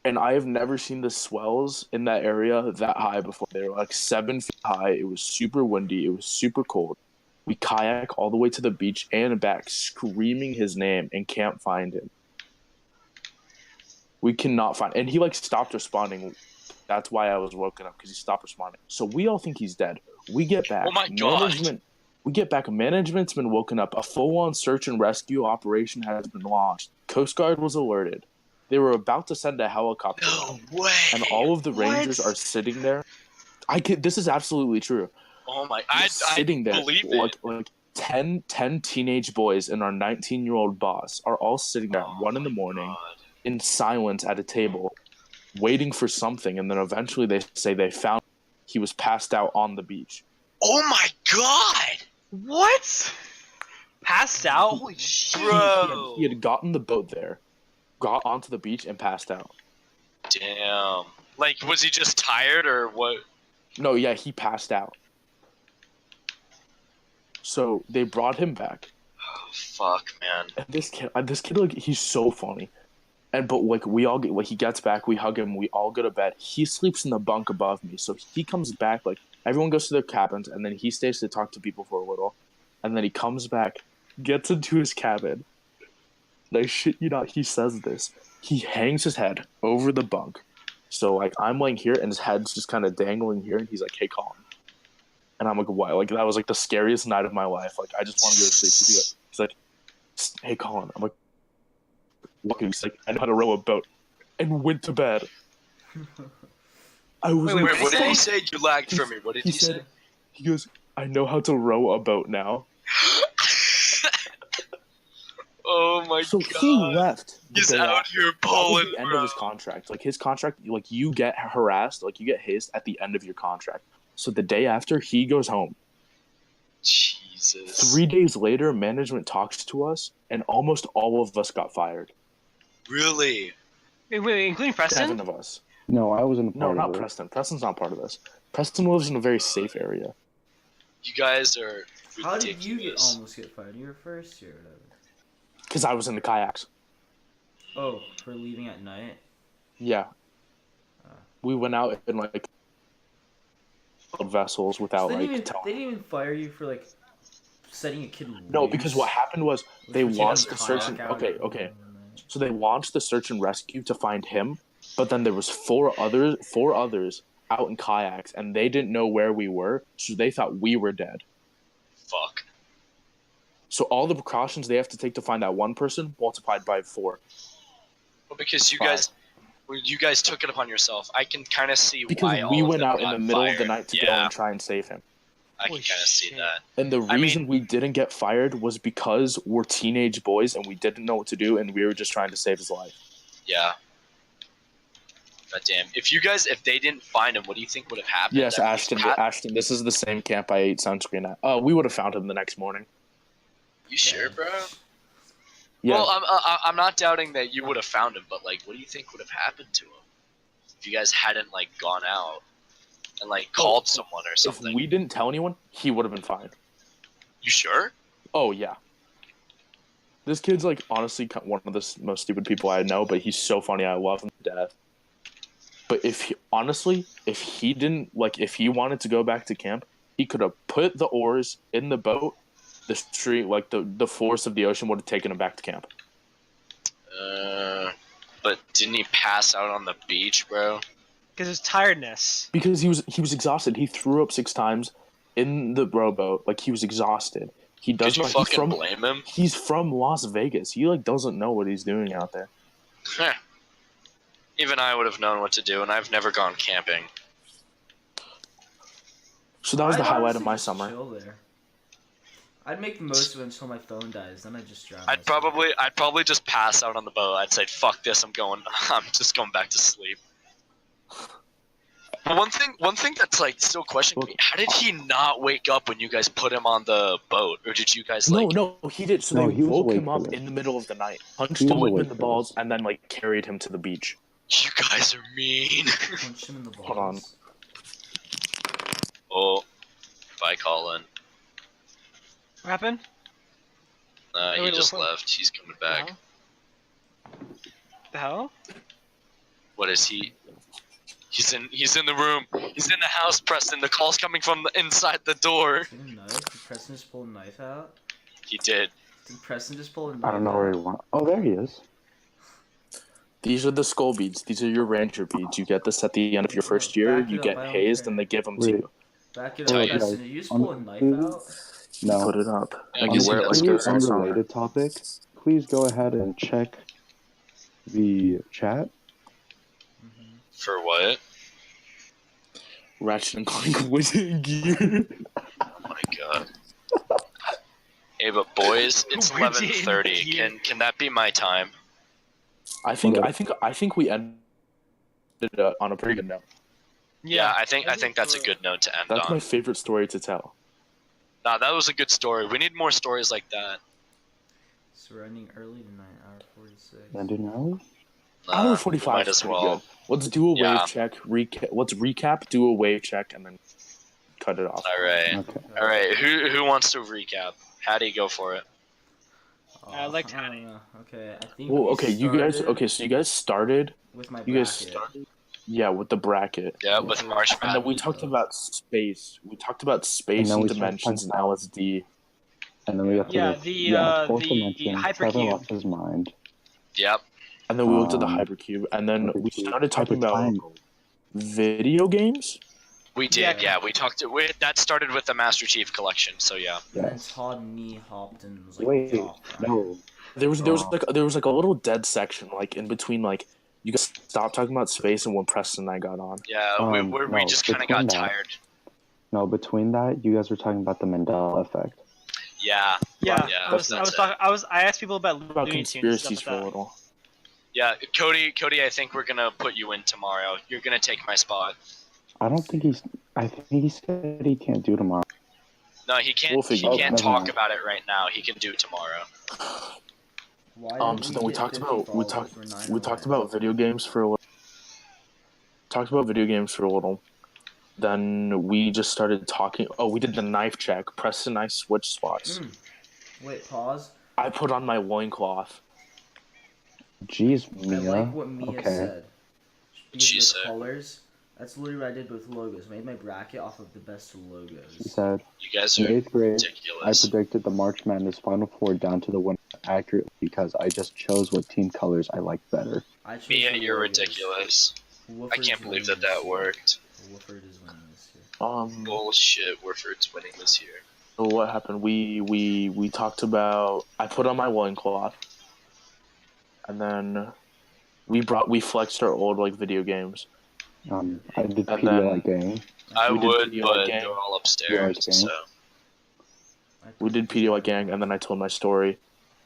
And I have never seen the swells in that area that high before. They were like 7 feet high. It was super windy. It was super cold. We kayak all the way to the beach and back, screaming his name, and can't find him. We cannot find, and he like stopped responding. That's why I was woken up, because he stopped responding. So we all think he's dead. We get back. Oh my God. We get back. Management's been woken up. A full-on search and rescue operation has been launched. Coast Guard was alerted. They were about to send a helicopter. No way. And all of the Rangers are sitting there. This is absolutely true. Oh my! Sitting there, believe it. like 10 teenage boys and our 19-year-old boss are all sitting there at 1 in the morning God. in silence at a table, waiting for something. And then eventually they say they found he was passed out on the beach. Oh my God! What? Passed out? Holy shit. Bro. He had gotten the boat there, got onto the beach, and passed out. Damn. Like, was he just tired or what? No, yeah, he passed out. So they brought him back. Oh, fuck, man. And this kid, like, he's so funny. But like, we all get, like, he gets back, we hug him, we all go to bed. He sleeps in the bunk above me, so he comes back. Like, everyone goes to their cabins, and then he stays to talk to people for a little, and then he comes back, gets into his cabin. And I shit you not, he says this. He hangs his head over the bunk. So like, I'm laying here, and his head's just kind of dangling here, and he's like, "Hey, Colin." And I'm like, "Why?" Like, that was like the scariest night of my life. Like, I just want to go to sleep. He's like, "Hey, Colin." I'm like, "What?" He's like, "I know how to row a boat," and went to bed. I was Wait, Wait, what did he say? You lagged for me. What did he say? He goes, "I know how to row a boat now." Oh my So God. he left. the He's day out after. here That was pulling, the end bro. of his contract. Like, his contract, like, you get harassed, like, you get hazed at the end of your contract. So the day after, he goes home. Jesus. 3 days later, management talks to us, and almost all of us got fired. Really? Wait, including Preston? 7 of us. No, I wasn't a No, part not of it. Preston. Preston's not part of this. Preston lives in a very safe area. You guys are ridiculous. How did you almost get fired? You were first year or whatever. Because I was in the kayaks. Oh, for leaving at night? Yeah. We went out in, like, vessels without, So they like, didn't telling. even fire you for, like, setting a kid loose? No, because what happened was they For taking launched a the search and kayak out okay. in the middle of the night? So they launched the search and rescue to find him, but then there was four others out in kayaks, and they didn't know where we were, so they thought we were dead. Fuck. So all the precautions they have to take to find that one person multiplied by 4. Well, because you Five. guys took it upon yourself. I can kind of see Because why we all of went them out in got the middle of the fired. night to go Yeah, and try and save him. I can Holy kind of see shit. that. And the I reason we didn't get fired was because we're teenage boys and we didn't know what to do, and we were just trying to save his life. Yeah. God damn. If they didn't find him, what do you think would have happened? Yes, I mean, Ashton, this is the same camp I ate sunscreen at. Oh, we would have found him the next morning. You sure, bro? Yeah. Well, I'm not doubting that you would have found him, but like, what do you think would have happened to him if you guys hadn't like gone out and like called someone or If something? we didn't tell anyone, he would have been fine. You sure? Oh, yeah. This kid's like honestly one of the most stupid people I know, but he's so funny. I love him to death. But if he wanted to go back to camp, he could have put the oars in the boat. The stream, like the force of the ocean, would have taken him back to camp. But didn't he pass out on the beach, bro? Because it's tiredness. Because he was exhausted. He threw up 6 times in the rowboat. Like he was exhausted. He doesn't. Did you fucking blame him? He's from Las Vegas. He like doesn't know what he's doing out there. Even I would have known what to do, and I've never gone camping. So that was the I'd highlight of honestly my just summer. chill there. I'd make the most of it until my phone dies, then I'd just drown. I'd probably just pass out on the boat. I'd say, "Fuck this! I'm just going back to sleep." But one thing that's like still questioning me: how did he not wake up when you guys put him on the boat, or did you guys like? No, he did. So No, they he was woke awake him for up this. in the middle of the night, punched He was him in awake the for balls, this. and then like carried him to the beach. You guys are mean. Punch him in the balls. Hold on. Oh, bye, Colin. What happened? He wait, just what? left. He's coming back. The hell? What is he? He's in the room. He's in the house, Preston. The call's coming from the inside the door. Did a knife? Did Preston just pull a knife out? He did. Did Preston just pull a knife I don't know where out? he went. Oh, there he is. These are the skull beads. These are your ranger beads. You get this at the end of your first year. Back it You up, get I don't hazed, care. and they give them to Wait. you. Back it Tell up, you. Preston. Did you just pull a knife out? No. Put it up. Yeah, And he's you wear it in like the a sky. Unrelated topic. Please go ahead and check the chat. For what? Ratchet and Clank wizard gear. Oh my god. Hey, but boys, it's We're 11:30. doing Can that be my time? I think we ended on a pretty good note. Yeah, I think that's a good note to end That's on. my favorite story to tell. Nah, that was a good story. We need more stories like that. So we're ending early tonight, hour 46. Ending early? Hour We 45 might is as pretty well. good. Let's do a Yeah. wave check. Let's recap, do a wave check, and then cut it off. All right. Okay. All right. Who wants to recap? Hattie, go for it. I liked I don't Hattie. know. Okay, I think Well, we okay, you guys. started Okay, so you guys started. with my You guys bracket. started. Yeah, with the bracket. Yeah, with March And then Madness. we talked about space. We talked about space then and we started dimensions and LSD. And then we got to Yeah, the fourth the dimension. Trevor hypercube. lost his mind. Yep. And then we looked at the Um, hypercube. And then we Hypercube, started talking about hypertriangle. video games. We did. Yeah. Yeah, we talked. That started with the Master Chief Collection. So yeah. And then Yes. Todd knee hopped and was like, Wait, "Oh, crap." no. There was Oh. like a little dead section like in between like you guys stopped talking about space and when Preston and I got on. Yeah, we No, just kind of between got that. tired. No, between that, you guys were talking about the Mandela effect. Yeah, Yeah. Yeah, I was that's it. talking. I asked people about About Looney Tunes and conspiracies stuff for a like that. little. Yeah, Cody, I think we're gonna put you in tomorrow. You're gonna take my spot. I don't think I think he said he can't do tomorrow. No, he can't. We'll He figure it can't out. talk Never about it right now. He can do it tomorrow. Why So did then we get talked 50 about followers? We're 9 we away. talked about video games for a little. Talked about video games for a little. Then we just started talking. Oh, we did the knife check. Preston and I switched spots. Wait, pause. I put on my loincloth. Jeez, I Mia. like what Mia Okay. said. Because she the said? colors. That's literally what I did with logos. I made my bracket off of the best She logos. said, You guys in are 8th grade, I ridiculous. predicted the March Madness Final Four down to the winner accurately because I just chose what team colors I liked better. I chose Mia, the you're logos. ridiculous. I Wooford's can't believe winning that this year. worked. Wooford is winning this year. Bullshit. Warford's winning this year. So what happened? We talked about. I put on my loincloth, and then we flexed our old like video games. I did And Pedialyte Gang. I We did would, Pedialyte but Gang. they're all upstairs. Pedialyte Gang. So We did Pedialyte Gang, and then I told my story.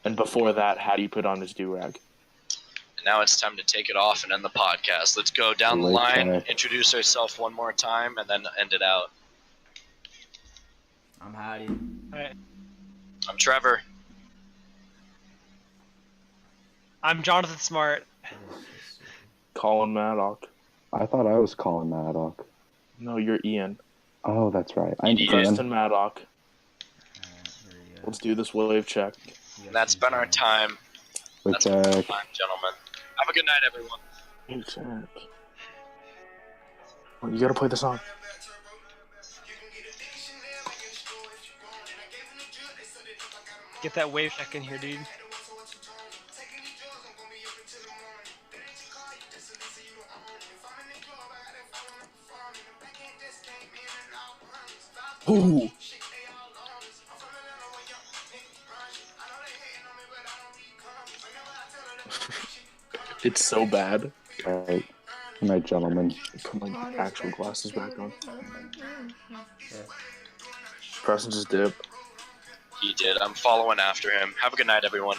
And before that, Hattie put on his do-rag. and now it's time to take it off and end the podcast. Let's go down the Late line, check. introduce ourselves one more time, and then end it out. I'm Hattie. I'm Trevor. I'm Jonathan Smart. Colin Maddock. I thought I was calling Maddock. No, you're Ian. Oh, that's right. I'm Ian. Ian. Preston Maddock. Here we go. Let's do this wave check. And that's been our time. Wait, That's been our Jack. time, gentlemen. Have a good night, everyone. Hey, Jack. You gotta play the song. Get that wave check in here, dude. Ooh. It's so bad. Alright. Good night, gentlemen. Put my actual glasses back on. Yeah. Preston just dip. He did. I'm following after him. Have a good night, everyone.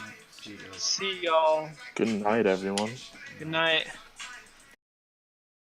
See y'all. Good night, everyone. Good night.